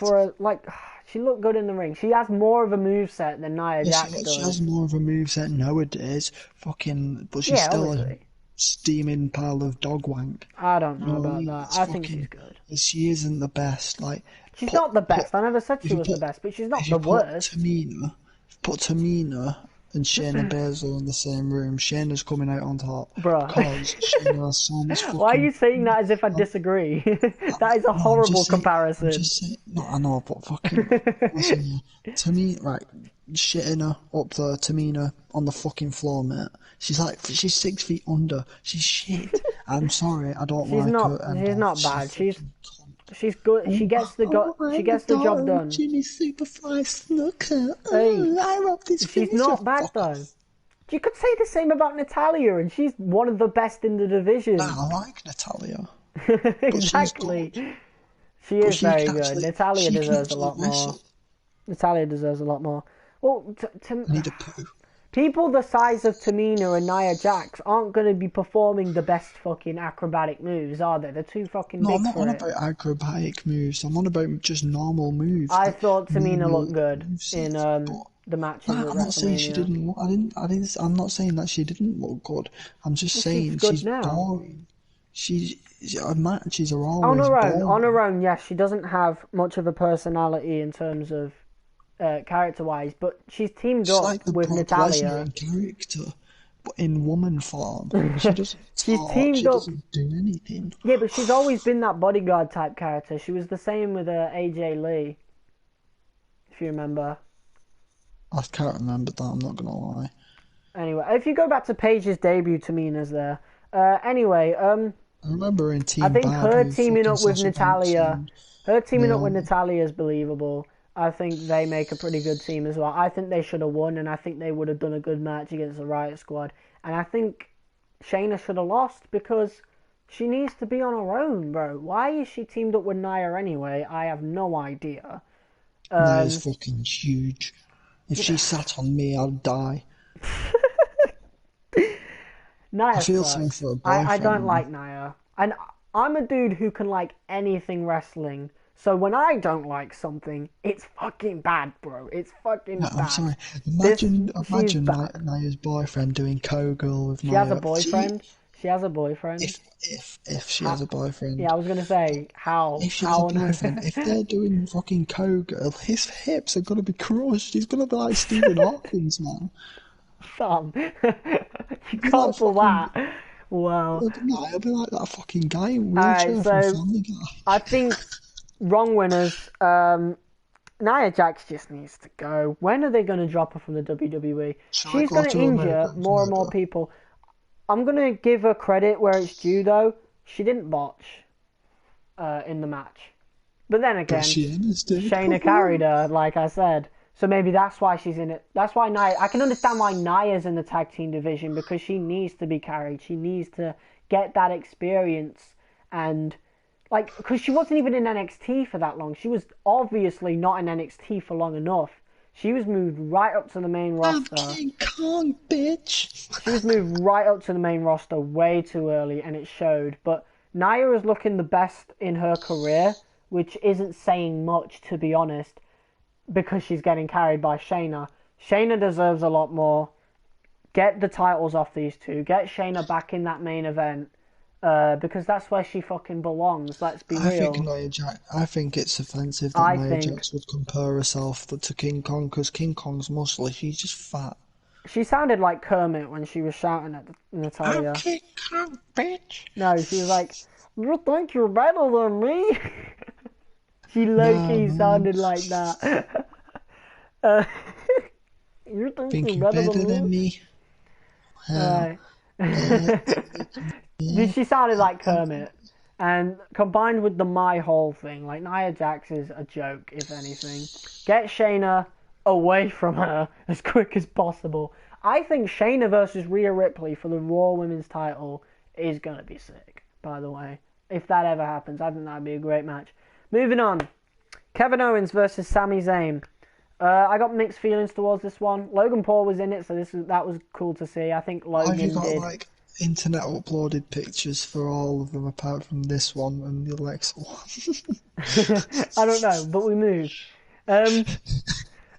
she looked good in the ring. She has more of a moveset than Nia Jax does. She has more of a moveset nowadays. But she's still a steaming pile of dog wank. I don't know about that. I think she's good. She isn't the best. Like, she's not the best. I never said she was the best, but she's not the worst. Put Tamina and Shayna Baszler in the same room. Shayna's coming out on top. Bruh. Because Shayna has so much fucking... Why are you saying that as if I disagree? That is a horrible comparison. I'm just saying, no, I know, but fucking... Listen, Tamina, right, Shayna up there, Tamina on the fucking floor, mate. She's 6 feet under. She's shit. I'm sorry, I don't like her. She's not bad. She's good. She gets the job done. Jimmy Superfly Snooker. Hey, I love this. She's not bad though. You could say the same about Natalya, and she's one of the best in the division. I like Natalya. Exactly. She is very good. Natalya deserves a lot more. Natalya deserves a lot more. Well, need a poo. People the size of Tamina and Nia Jax aren't going to be performing the best fucking acrobatic moves, are they? They're too fucking big for it. No, I'm not on about acrobatic moves. I'm on about just normal moves. I thought Tamina looked good in the matches at WrestleMania. I'm not saying she didn't. I'm not saying that she didn't look good. I'm just saying she's boring. Her matches are always boring. On her own, yes, she doesn't have much of a personality in terms of character-wise, but she's teamed up with Natalya. Character, in woman form. She doesn't She's talk. teamed She up. doesn't do anything. Yeah, but she's always been that bodyguard type character. She was the same with AJ Lee, if you remember. I can't remember that. I'm not gonna lie. Anyway, if you go back to Paige's debut, Tamina's there. Anyway, I remember in Team I think Bad her with teaming fucking up with Sasha Banks Natalia, and is believable. I think they make a pretty good team as well. I think they should have won, and I think they would have done a good match against the Riot Squad. And I think Shayna should have lost because she needs to be on her own, bro. Why is she teamed up with Nia anyway? I have no idea. Nia's fucking huge. If she sat on me, I'd die. Nia I feel sucks. sorry for her boyfriend. I don't like Nia. And I'm a dude who can like anything wrestling. So when I don't like something, it's fucking bad, bro. It's fucking bad. I'm sorry. Imagine bad. Nia's boyfriend doing co-girl with Nia. She has a boyfriend. She has a boyfriend. If she has a boyfriend. Yeah, I was gonna say how. If she has a boyfriend, if they're doing fucking co-girl, his hips are gonna be crushed. He's gonna be like Stephen Hawkins, man. Sam, you can't pull that. Wow. I'll be like that fucking guy in wheelchair from Family Guy. I think wrong winners. Nia Jax just needs to go. When are they going to drop her from the WWE? She's going to injure more and more people. I'm going to give her credit where it's due, though. She didn't botch in the match. But then again, Shayna carried her, like I said. So maybe that's why she's in it. That's why Nia... I can understand why Nia's in the tag team division, because she needs to be carried. She needs to get that experience. And, like, because she wasn't even in NXT for that long. She was obviously not in NXT for long enough. She was moved right up to the main roster. I'm King Kong, bitch! She was moved right up to the main roster way too early, and it showed. But Nia is looking the best in her career, which isn't saying much, to be honest, because she's getting carried by Shayna. Shayna deserves a lot more. Get the titles off these two. Get Shayna back in that main event. Because that's where she fucking belongs. Let's be real. I think it's offensive that Nia Jax would compare herself to King Kong, because King Kong's muscly. She's just fat. She sounded like Kermit when she was shouting at Natalia. I'm King Kong, bitch! No, she was like, you think you're better than me? She low-key sounded like that. You think you're better than me? She sounded like Kermit. And combined with the My Whole thing, like, Nia Jax is a joke, if anything. Get Shayna away from her as quick as possible. I think Shayna versus Rhea Ripley for the Raw Women's title is going to be sick, by the way. If that ever happens, I think that would be a great match. Moving on. Kevin Owens versus Sami Zayn. I got mixed feelings towards this one. Logan Paul was in it, so that was cool to see. I think Logan Have you got, did. like, internet uploaded pictures for all of them apart from this one and the Alexa one? I don't know, but we moved. I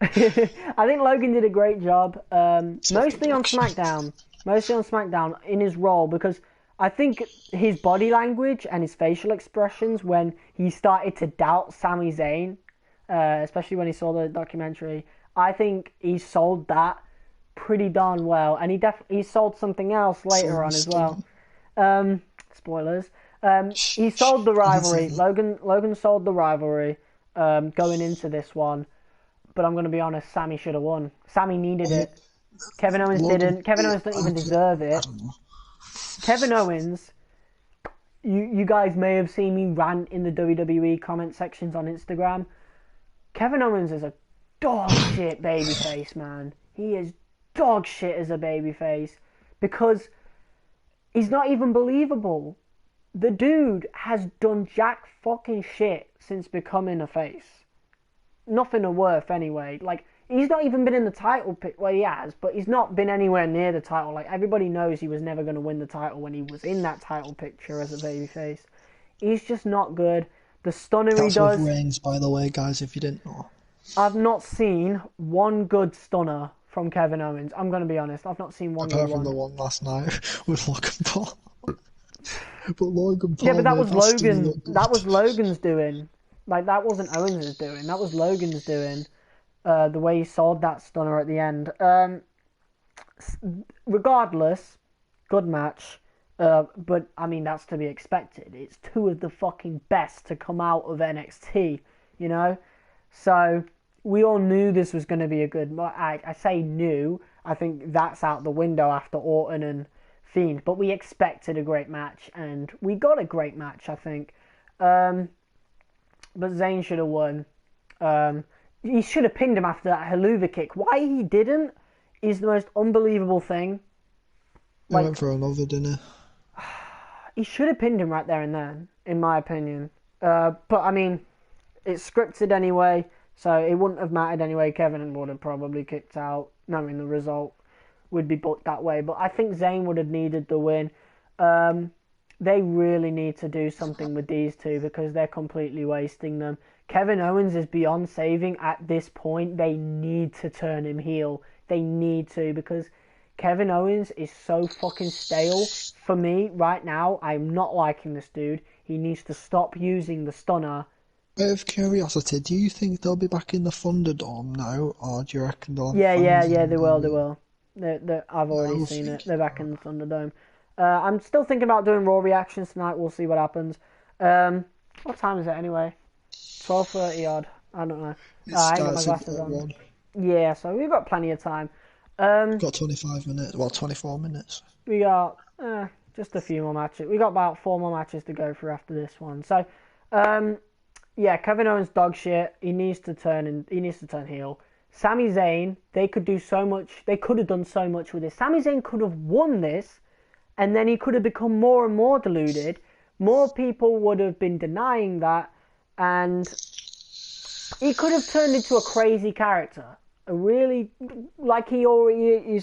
think Logan did a great job, mostly on SmackDown in his role, because I think his body language and his facial expressions when he started to doubt Sami Zayn, especially when he saw the documentary, I think he sold that pretty darn well, and he sold something else later on as well. Spoilers. He sold the rivalry. Logan sold the rivalry going into this one, but I'm going to be honest, Sami should have won. Sami needed it. Kevin Owens didn't. Kevin Owens didn't even deserve it. Kevin Owens, you guys may have seen me rant in the WWE comment sections on Instagram. Kevin Owens is a dog shit babyface, man. He is dog shit as a babyface because he's not even believable. The dude has done jack fucking shit since becoming a face. Nothing of worth anyway. Like, he's not even been in the title pick. Well, he has, but he's not been anywhere near the title. Like, everybody knows he was never going to win the title when he was in that title picture as a babyface. He's just not good. The stunner he does... That's with rings, by the way, guys, if you didn't know. I've not seen one good stunner from Kevin Owens. I'm going to be honest. I've not seen one good one. Apart from the one last night with Logan Paul. But Logan Paul... Yeah, but that was Logan. That was Logan's doing. Like, that wasn't Owens' doing. That was Logan's doing. The way he sold that stunner at the end. regardless, good match. But I mean, that's to be expected. It's two of the fucking best to come out of NXT, you know? So we all knew this was going to be a good match. I say knew. I think that's out the window after Orton and Fiend. But we expected a great match, and we got a great match, I think. But Zayn should have won. He should have pinned him after that Helluva kick. Why he didn't is the most unbelievable thing. He went for another, didn't he? He should have pinned him right there and then, in my opinion. But, I mean, it's scripted anyway, so it wouldn't have mattered anyway. Kevin would have probably kicked out, knowing the result would be booked that way. But I think Zayn would have needed the win. They really need to do something with these two because they're completely wasting them. Kevin Owens is beyond saving at this point. They need to turn him heel. They need to, because Kevin Owens is so fucking stale. For me, right now, I'm not liking this dude. He needs to stop using the stunner. Out of curiosity, do you think they'll be back in the Thunderdome now, or do you reckon they'll... Yeah, they will. I've already seen it. They're back in the Thunderdome. I'm still thinking about doing Raw reactions tonight. We'll see what happens. What time is it anyway? 12:30 odd. I don't know. I ain't got my glasses on. Yeah, so we've got plenty of time. Got 25 minutes. Well, 24 minutes. We got just a few more matches. We got about 4 more matches to go through after this one. So, yeah, Kevin Owens dog shit. He needs to turn heel. Sami Zayn, they could do so much. They could have done so much with this. Sami Zayn could have won this, and then he could have become more and more deluded. More people would have been denying that, and he could have turned into a crazy character. A really, like he's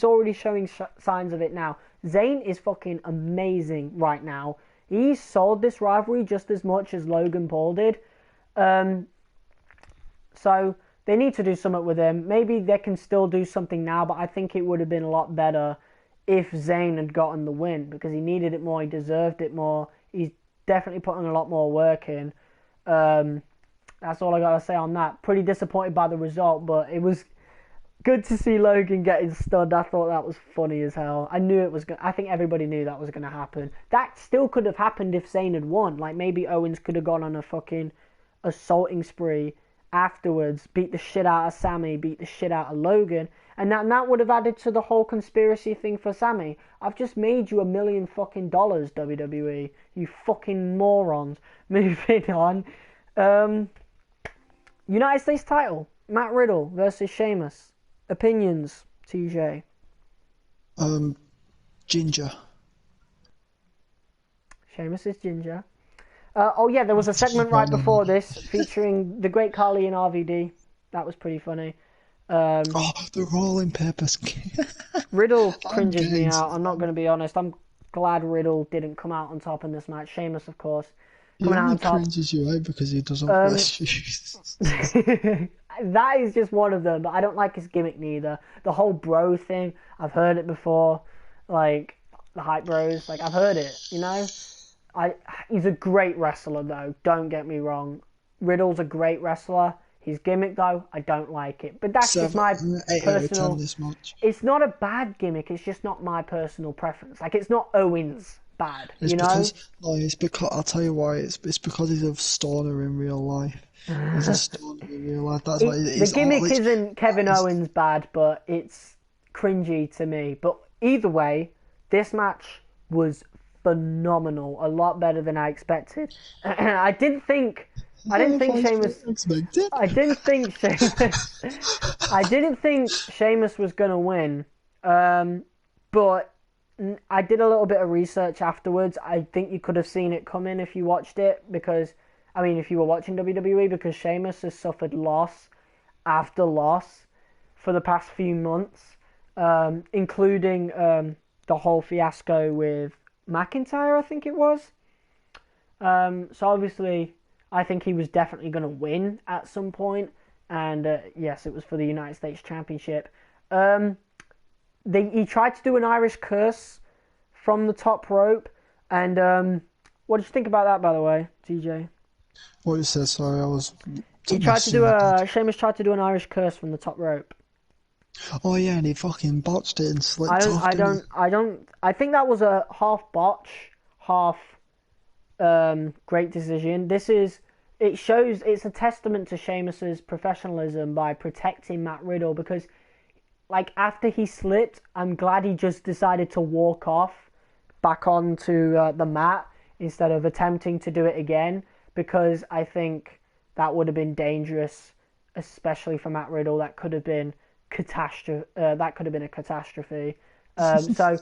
already showing signs of it now. Zayn is fucking amazing right now. He sold this rivalry just as much as Logan Paul did. So they need to do something with him. Maybe they can still do something now, but I think it would have been a lot better if Zayn had gotten the win, because he needed it more, he deserved it more. He's definitely putting a lot more work in. That's all I gotta say on that. Pretty disappointed by the result, but it was good to see Logan getting stunned. I thought that was funny as hell. I knew it was I think everybody knew that was gonna happen. That still could have happened if Zayn had won. Like, maybe Owens could have gone on a fucking assaulting spree afterwards, beat the shit out of Sami, beat the shit out of Logan, and that would have added to the whole conspiracy thing for Sami. I've just made you $1 million fucking dollars, WWE. You fucking morons. Moving on. United States title. Matt Riddle versus Sheamus. Opinions, TJ. Ginger. Sheamus is ginger. Oh yeah, there was a segment right before this featuring the Great Khali and RVD. That was pretty funny. The rolling papers. Riddle cringes me out. I'm not going to be honest. I'm glad Riddle didn't come out on top in this match. Sheamus, of course, coming out on top. He cringes you out because he doesn't wear shoes. That is just one of them, but I don't like his gimmick neither. The whole bro thing, I've heard it before. Like, the hype bros, like, I've heard it, you know? He's a great wrestler, though. Don't get me wrong. Riddle's a great wrestler. His gimmick, though, I don't like it. But that's just my personal... It's not a bad gimmick. It's just not my personal preference. Like, it's not Owens bad, you know? It's because... I'll tell you why. It's because he's a stoner in real life. He's a stoner in real life. That's why the gimmick isn't Kevin Owens bad, but it's cringy to me. But either way, this match was phenomenal. A lot better than I expected. I didn't think Sheamus was gonna win. But I did a little bit of research afterwards. I think you could have seen it coming if you watched it, because if you were watching WWE, because Sheamus has suffered loss after loss for the past few months, including the whole fiasco with McIntyre, I think it was. So obviously, I think he was definitely going to win at some point, and yes, it was for the United States Championship. He tried to do an Irish curse from the top rope, and what did you think about that, by the way, TJ? What you said? Sorry, I was. Sheamus tried to do an Irish curse from the top rope. Oh yeah, and he fucking botched it and I slipped don't, off, I didn't he? don't, I don't. I think that was a half botch, half great decision. It shows, it's a testament to Sheamus's professionalism by protecting Matt Riddle because, like, after he slipped, I'm glad he just decided to walk off back onto the mat instead of attempting to do it again because I think that would have been dangerous, especially for Matt Riddle. That could have been catastrophe. That could have been a catastrophe. So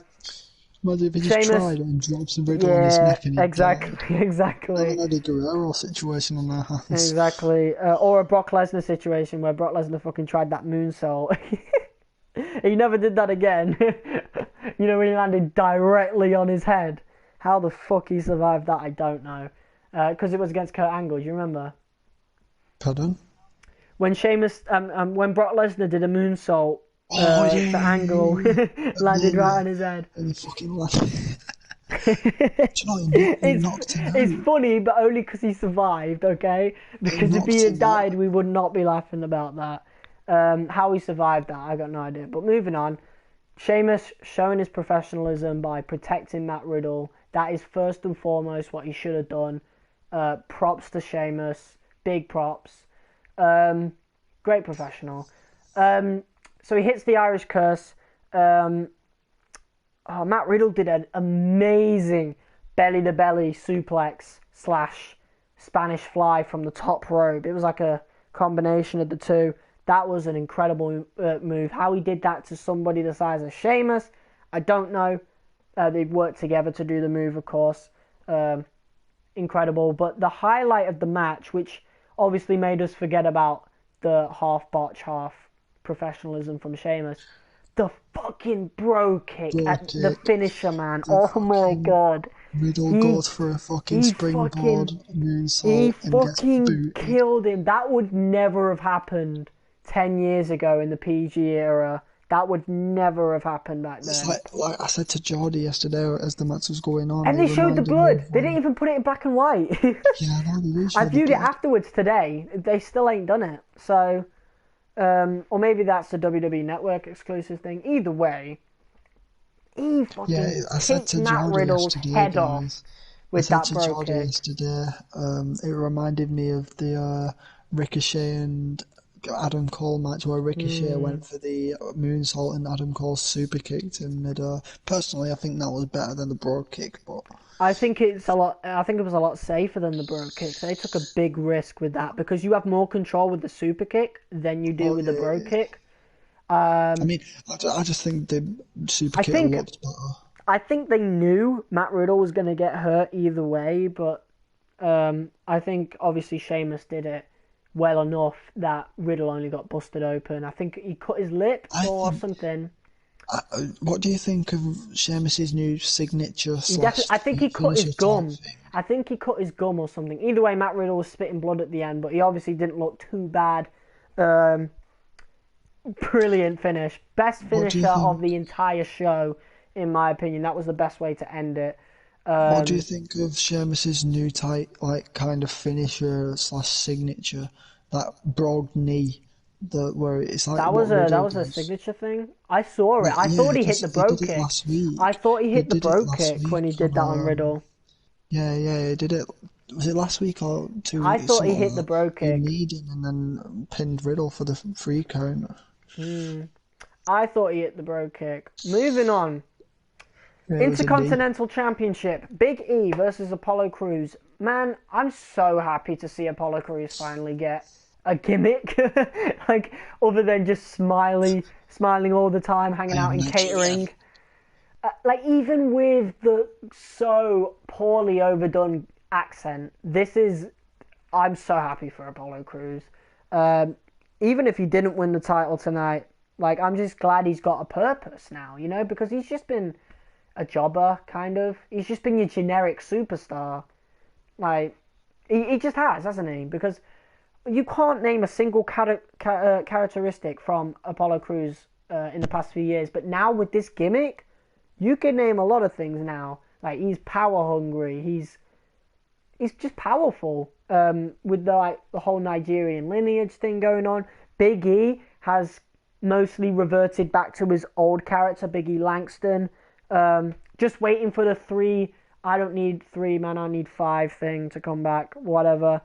Imagine if he just Sheamus, tried it and drops the Riddle on his yeah, neck and he died. exactly, exactly. An Eddie Guerrero situation on their hands. Exactly. Or a Brock Lesnar situation where Brock Lesnar fucking tried that moonsault. He never did that again. You know, when he landed directly on his head. How the fuck he survived that, I don't know. Because it was against Kurt Angle, do you remember? Pardon? When when Brock Lesnar did a moonsault Oh yeah, to yeah, Angle, yeah, yeah. landed And right on his head. he fucking laughed. Do you know, he it's knocked him it's out. funny, but only because he survived. Okay, He because if he knocked had him out. died, we would not be laughing about that. How he survived that, I got no idea. But moving on, Sheamus showing his professionalism by protecting Matt Riddle. That is first and foremost what he should have done. Props to Sheamus, big props. Great professional. So he hits the Irish Curse. Matt Riddle did an amazing belly to belly suplex slash Spanish fly from the top rope. It was like a combination of the two. That was an incredible move. How he did that to somebody the size of Sheamus, I don't know. They worked together to do the move, of course. Incredible. But the highlight of the match, which obviously made us forget about the half botch, half professionalism from Sheamus, the fucking bro kick Bro at the kick. finisher, man. The Oh my fucking god. Riddle He goes for a fucking he springboard fucking he moonsault and gets fucking booted. killed him. That would never have happened 10 years ago in the PG era. That would never have happened back It's then. like I said to Jordy yesterday as the match was going on, And it they showed the reminded me blood. of They didn't even put it in black and white. yeah, no, they did I show the viewed it blood. afterwards today. They still ain't done it. So, or maybe that's the WWE Network exclusive thing. Either way, he Yeah, fucking I said kicked to Matt Jordy Riddle's yesterday, head off guys. I with said that to bro Jordy kick. yesterday, it reminded me of the Ricochet and Adam Cole match where Ricochet Hmm. went for the moonsault and Adam Cole super kicked in midair. Personally, I think that was better than the broad kick, but I think it's a lot. I think it was a lot safer than the bro kick. They took a big risk with that because you have more control with the super kick than you do oh with the yeah, bro yeah. kick. I mean, I just think the super I kick think looked better. I think they knew Matt Riddle was going to get hurt either way, but I think obviously Sheamus did it well enough that Riddle only got busted open. I think he cut his lip I or think. something. What do you think of Sheamus's new signature He slash definitely. I think he cut his finisher type gum. thing? I think he cut his gum or something. Either way, Matt Riddle was spitting blood at the end, but he obviously didn't look too bad. Um, Brilliant finish. Best What do you finisher of think? the entire show, in my opinion. That was the best way to end it. What do you Um, think of Sheamus's new type, like kind of finisher slash signature, that broad knee, the where it's like what that Riddle was a does. signature thing. I saw it. Yeah, I yeah, thought he hit because the he bro did it kick. last I week. thought he He hit the did it bro last kick when week he did on that on Riddle. yeah, yeah, he did it. Was it last week or I 2 weeks? thought he Something hit like the that. bro He kick. kneed him and then pinned Riddle for the free count. Hmm. I thought he hit the bro kick. Moving on. Yeah, it was a knee. Intercontinental Championship. Big E versus Apollo Crews. Man, I'm so happy to see Apollo Crews finally get a gimmick. Like, other than just smiling all the time, hanging I out am in Nigerian. catering. Like, even with the so poorly overdone accent, I'm so happy for Apollo Crews. Um, Even if he didn't win the title tonight, like, I'm just glad he's got a purpose now, because he's just been a jobber, kind of. He's just been your generic superstar. Like, he just has, hasn't he? Because you can't name a single characteristic from Apollo Crews in the past few years, but now with this gimmick, you can name a lot of things now. Like, he's power hungry. He's just powerful. With the whole Nigerian lineage thing going on, Big E has mostly reverted back to his old character, Biggie Langston. Just waiting for the three, I don't need three, man, I need five thing to come back, whatever.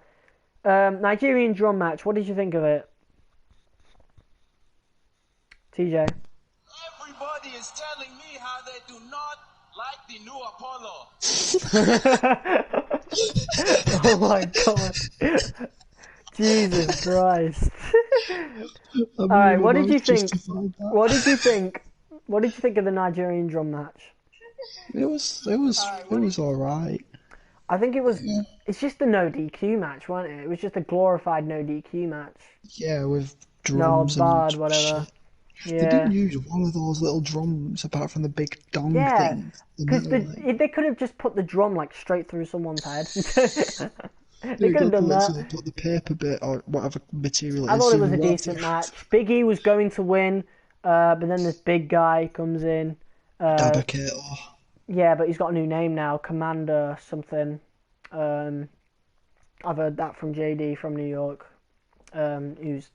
Nigerian drum match, what did you think of it? TJ? Everybody is telling me how they do not like the new Apollo. Oh my god. Jesus Christ. Alright, what did you think? What did you think? What did you think of the Nigerian drum match? It was alright. I think it was. Yeah. It's just a no DQ match, wasn't it? It was just a glorified no DQ match. Yeah, with No drums bad, and whatever. shit. Yeah. They didn't use one of those little drums apart from the big dong Yeah, thing. because they could have just put the drum like straight through someone's head. They You could have got done that. to put the paper bit or whatever material I it is. thought it was a decent match. Big E was going to win, but then this big guy comes in. Dabaketo. Yeah, but he's got a new name now, Commander something. I've heard that from JD from New York, who's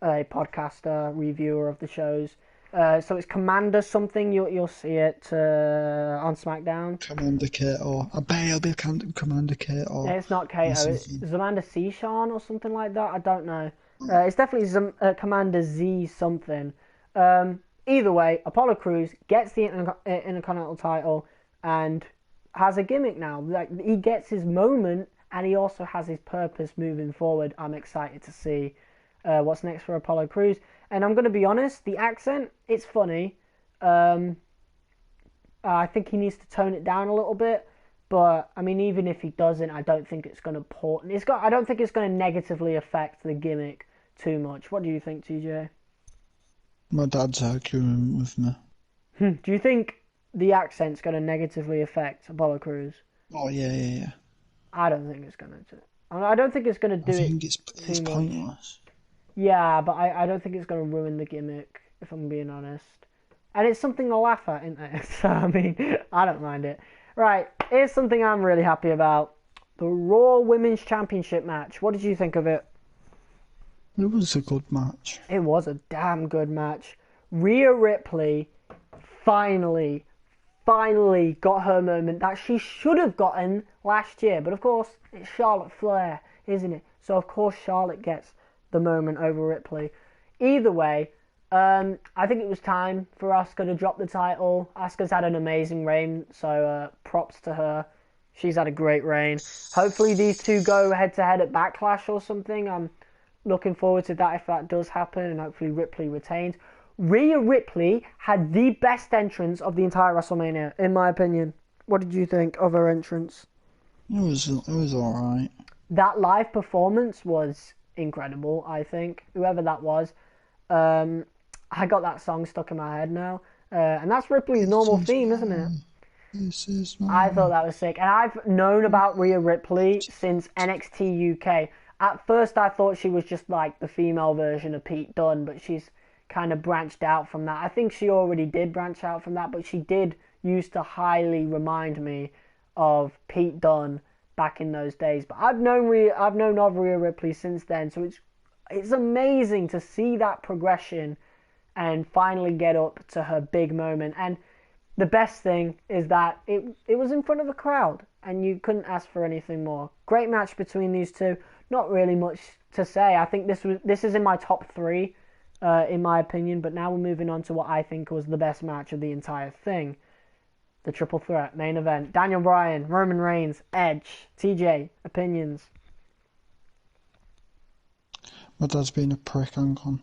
a podcaster, reviewer of the shows. So it's Commander something. You'll see it on SmackDown. Commander Kato. I bet it'll be Commander Kato. It's not Kato. It's Amanda Seashan or something like that. I don't know. It's definitely Commander Z something. Either way, Apollo Crews gets the Intercontinental title and has a gimmick now. Like, he gets his moment and he also has his purpose moving forward. I'm excited to see what's next for Apollo Crews. And I'm going to be honest, the accent, it's funny. I think he needs to tone it down a little bit. But, I mean, even if he doesn't, I don't think it's going to I don't think it's going to negatively affect the gimmick too much. What do you think, TJ? My dad's arguing with me. Do you think the accent's going to negatively affect Apollo Crews? Oh, yeah. I don't think it's going to. I don't think it's going to do I think it's too pointless. Yeah, but I don't think it's going to ruin the gimmick, if I'm being honest. And it's something to laugh at, isn't it? So, I mean, I don't mind it. Right, here's something I'm really happy about. The Raw Women's Championship match. What did you think of it? It was a good match. It was a damn good match. Rhea Ripley finally got her moment that she should have gotten last year. But of course, it's Charlotte Flair, isn't it? So of course Charlotte gets the moment over Ripley. Either way, I think it was time for Asuka to drop the title. Asuka's had an amazing reign, so props to her. She's had a great reign. Hopefully these two go head-to-head at Backlash or something. I'm looking forward to that if that does happen, and hopefully Ripley retains. Rhea Ripley had the best entrance of the entire WrestleMania, in my opinion. What did you think of her entrance? It was alright. That live performance was incredible, I think. Whoever that was. I got that song stuck in my head now. And that's Ripley's normal theme, isn't it? This is I thought that was sick. And I've known about Rhea Ripley since NXT UK. At first I thought she was just like the female version of Pete Dunne, but she's kind of branched out from that. I think she already did branch out from that, but she did used to highly remind me of Pete Dunne back in those days. But I've known of Rhea Ripley since then, so it's amazing to see that progression and finally get up to her big moment. And the best thing is that it was in front of a crowd, and you couldn't ask for anything more. Great match between these two. Not really much to say. I think this is in my top three, in my opinion. But now we're moving on to what I think was the best match of the entire thing. The triple threat main event. Daniel Bryan, Roman Reigns, Edge. TJ, opinions? My dad's been a prick, hang on.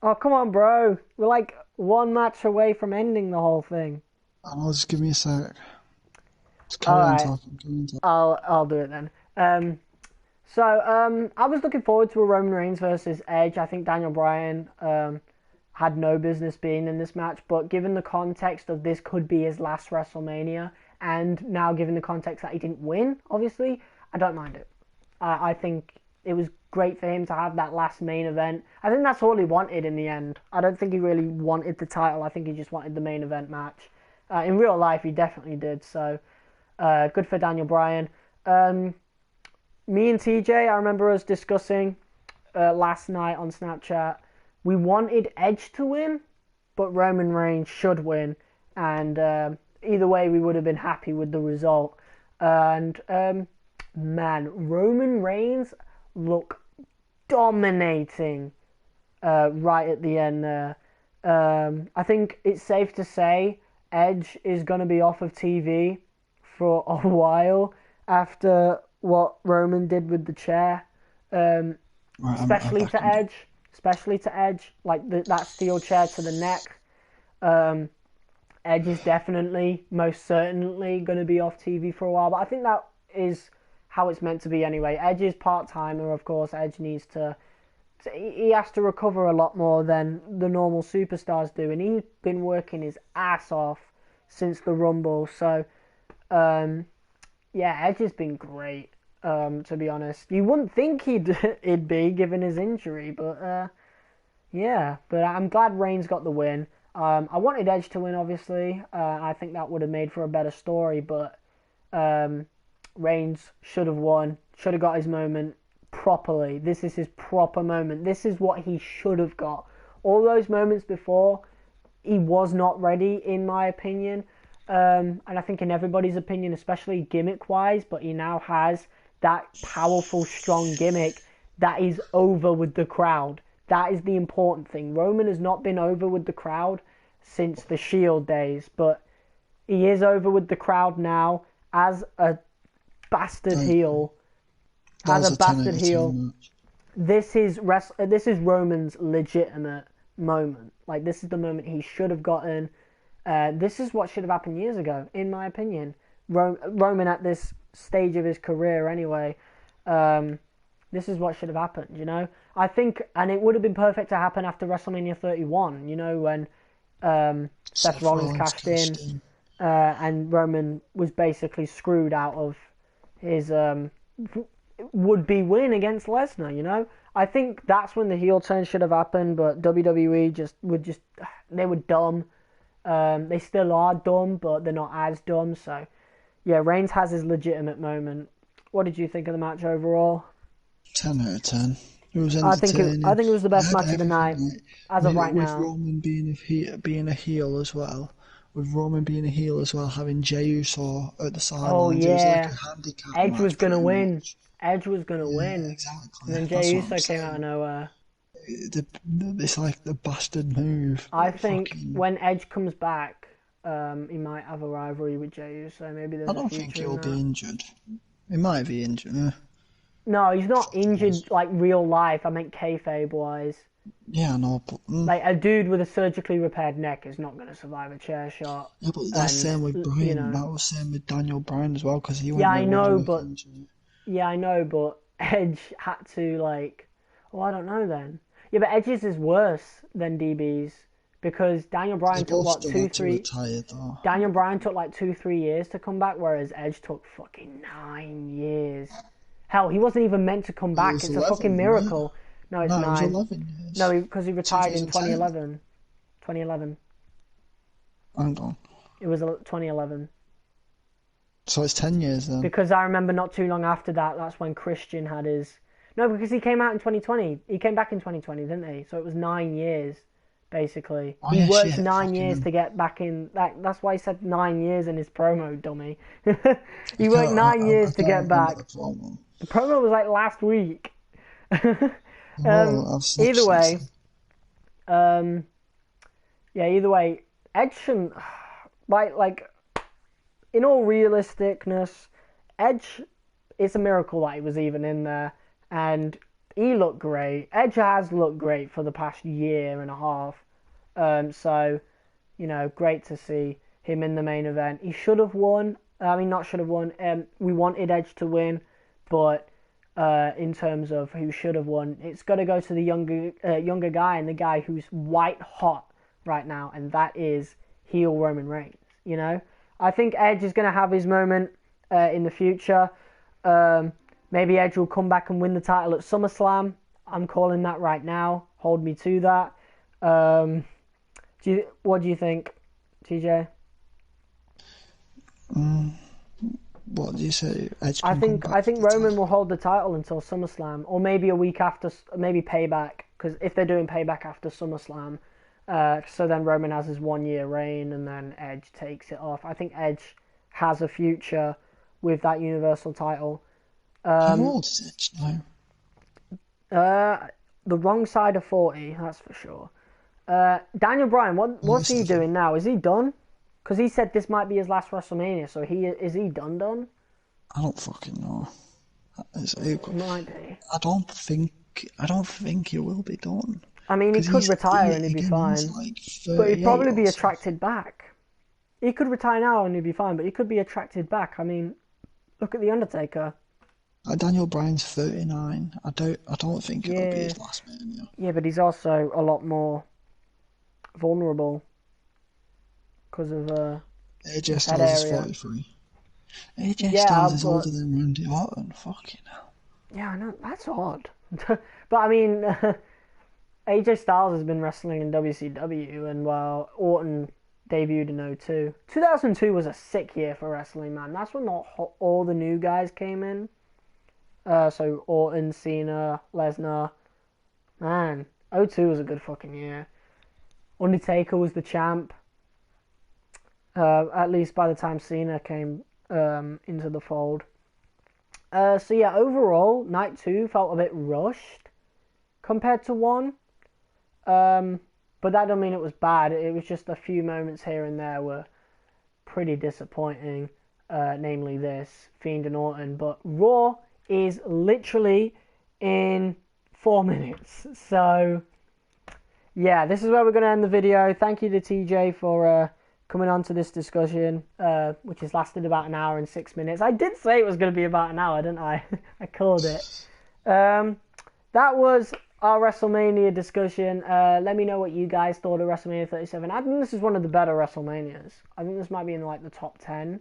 Oh, come on, bro. We're like one match away from ending the whole thing. Oh, just give me a sec. Just carry on talking. I'll do it then. I was looking forward to a Roman Reigns versus Edge. I think Daniel Bryan had no business being in this match, but given the context of this could be his last WrestleMania, and now given the context that he didn't win, obviously, I don't mind it. I think it was great for him to have that last main event. I think that's all he wanted in the end. I don't think he really wanted the title. I think he just wanted the main event match. In real life, he definitely did, so good for Daniel Bryan. Me and TJ, I remember us discussing last night on Snapchat we wanted Edge to win, but Roman Reigns should win, and either way, we would have been happy with the result. And man, Roman Reigns looked dominating right at the end there. I think it's safe to say Edge is going to be off of TV for a while after what Roman did with the chair, especially to Edge, like that steel chair to the neck. Edge is definitely, most certainly, going to be off TV for a while, but I think that is how it's meant to be anyway. Edge is part-timer, of course. Edge needs to... He has to recover a lot more than the normal superstars do, and he's been working his ass off since the Rumble, so... yeah, Edge has been great, to be honest. You wouldn't think he'd be, given his injury, but... yeah, but I'm glad Reigns got the win. I wanted Edge to win, obviously. I think that would have made for a better story, but Reigns should have won, should have got his moment properly. This is his proper moment. This is what he should have got. All those moments before, he was not ready, in my opinion, and I think in everybody's opinion, especially gimmick-wise, but he now has that powerful, strong gimmick that is over with the crowd. That is the important thing. Roman has not been over with the crowd since the Shield days, but he is over with the crowd now as a bastard heel. As a bastard heel. This is Roman's legitimate moment. Like, this is the moment he should have gotten. This is what should have happened years ago, in my opinion. Roman at this stage of his career, anyway. This is what should have happened, you know? I think, and it would have been perfect to happen after WrestleMania 31, you know, when Seth Rollins cashed in and Roman was basically screwed out of his would-be win against Lesnar, you know? I think that's when the heel turn should have happened, but WWE they were dumb. They still are dumb, but they're not as dumb, so... Yeah, Reigns has his legitimate moment. What did you think of the match overall? 10 out of 10. It was entertaining. I think it was the best match of the night, as of right now. With Roman being a heel as well. With Roman being a heel as well, having Jey Uso at the sidelines. Oh, yeah. It was like a handicap Edge match, was going to win. much. Edge was going to win. Exactly. And then Jey Uso came out of nowhere. It's like the bastard move. I think when Edge comes back, he might have a rivalry with Jey Uso. Maybe there's I don't think he'll be injured. He might be injured, yeah. No, he's not injured like real life. I meant kayfabe-wise. Yeah, I know, but... Like, a dude with a surgically repaired neck is not going to survive a chair shot. Yeah, but that's the same with Bryan. You know. That was the same with Daniel Bryan as well, because he went... Yeah, I know, but Edge had to, like... Well, I don't know then. Yeah, but Edge's is worse than DB's, because Daniel Bryan took, what, 2-3... Daniel Bryan took, like, 2-3 years to come back, whereas Edge took fucking 9 years. Hell, he wasn't even meant to come back. It's 11, a fucking miracle. Right? No, it's 9. It was 11 years. No, because he retired in 2011. 2011. Hang on. It was 2011. So it's 10 years then. Because I remember not too long after that, that's when Christian had his... No, because he came out in 2020. He came back in 2020, didn't he? So it was 9 years, basically. Oh, he worked 9 years to get back in... That's why he said 9 years in his promo, dummy. He worked 9 years to get back. The promo was like last week. Either way, either way, Edge shouldn't, like, in all realisticness, Edge, it's a miracle that he was even in there, and he looked great. Edge has looked great for the past year and a half, so, you know, great to see him in the main event. He should have won. I mean, not should have won. We wanted Edge to win, but in terms of who should have won, it's got to go to the younger guy, and the guy who's white hot right now, and that is heel Roman Reigns. You know, I think Edge is going to have his moment in the future. Maybe Edge will come back and win the title at SummerSlam. I'm calling that right now. Hold me to that. What do you think, TJ? What do you say? I think Roman will hold the title until SummerSlam, or maybe a week after, maybe Payback. because if they're doing Payback after SummerSlam, so then Roman has his 1 year reign and then Edge takes it off. I think Edge has a future with that Universal title. How old is Edge now? The wrong side of 40, that's for sure. Daniel Bryan, what's he doing now? Is he done? Because he said this might be his last WrestleMania, so is he done? I don't fucking know. Might be. I don't think he will be done. I mean, he could retire and he'd be fine. Like but he'd probably be attracted back. He could retire now and he'd be fine, but he could be attracted back. I mean, look at The Undertaker. Daniel Bryan's 39. I don't think it'll be his last Mania. Yeah, but he's also a lot more vulnerable because of AJ Styles is 43. AJ Styles is older than Randy Orton. Fucking hell. Yeah, I know. That's odd. But I mean, AJ Styles has been wrestling in WCW, and while Orton debuted in 2002. 2002 was a sick year for wrestling, man. That's when all the new guys came in. So Orton, Cena, Lesnar. Man, 2002 was a good fucking year. Undertaker was the champ. At least by the time Cena came into the fold. So yeah, overall, night 2 felt a bit rushed compared to 1. But that don't mean it was bad. It was just a few moments here and there were pretty disappointing. Namely this, Fiend and Orton. But Raw is literally in 4 minutes. So yeah, this is where we're going to end the video. Thank you to TJ for coming on to this discussion, which has lasted about an hour and 6 minutes. I did say it was going to be about an hour, didn't I? I called it. That was our WrestleMania discussion. Let me know what you guys thought of WrestleMania 37. I think this is one of the better WrestleManias. I think this might be in like the top 10.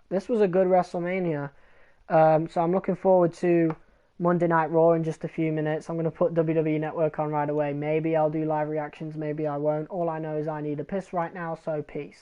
This was a good WrestleMania. So I'm looking forward to Monday Night Raw in just a few minutes. I'm going to put WWE Network on right away. Maybe I'll do live reactions, maybe I won't. All I know is I need a piss right now, so peace.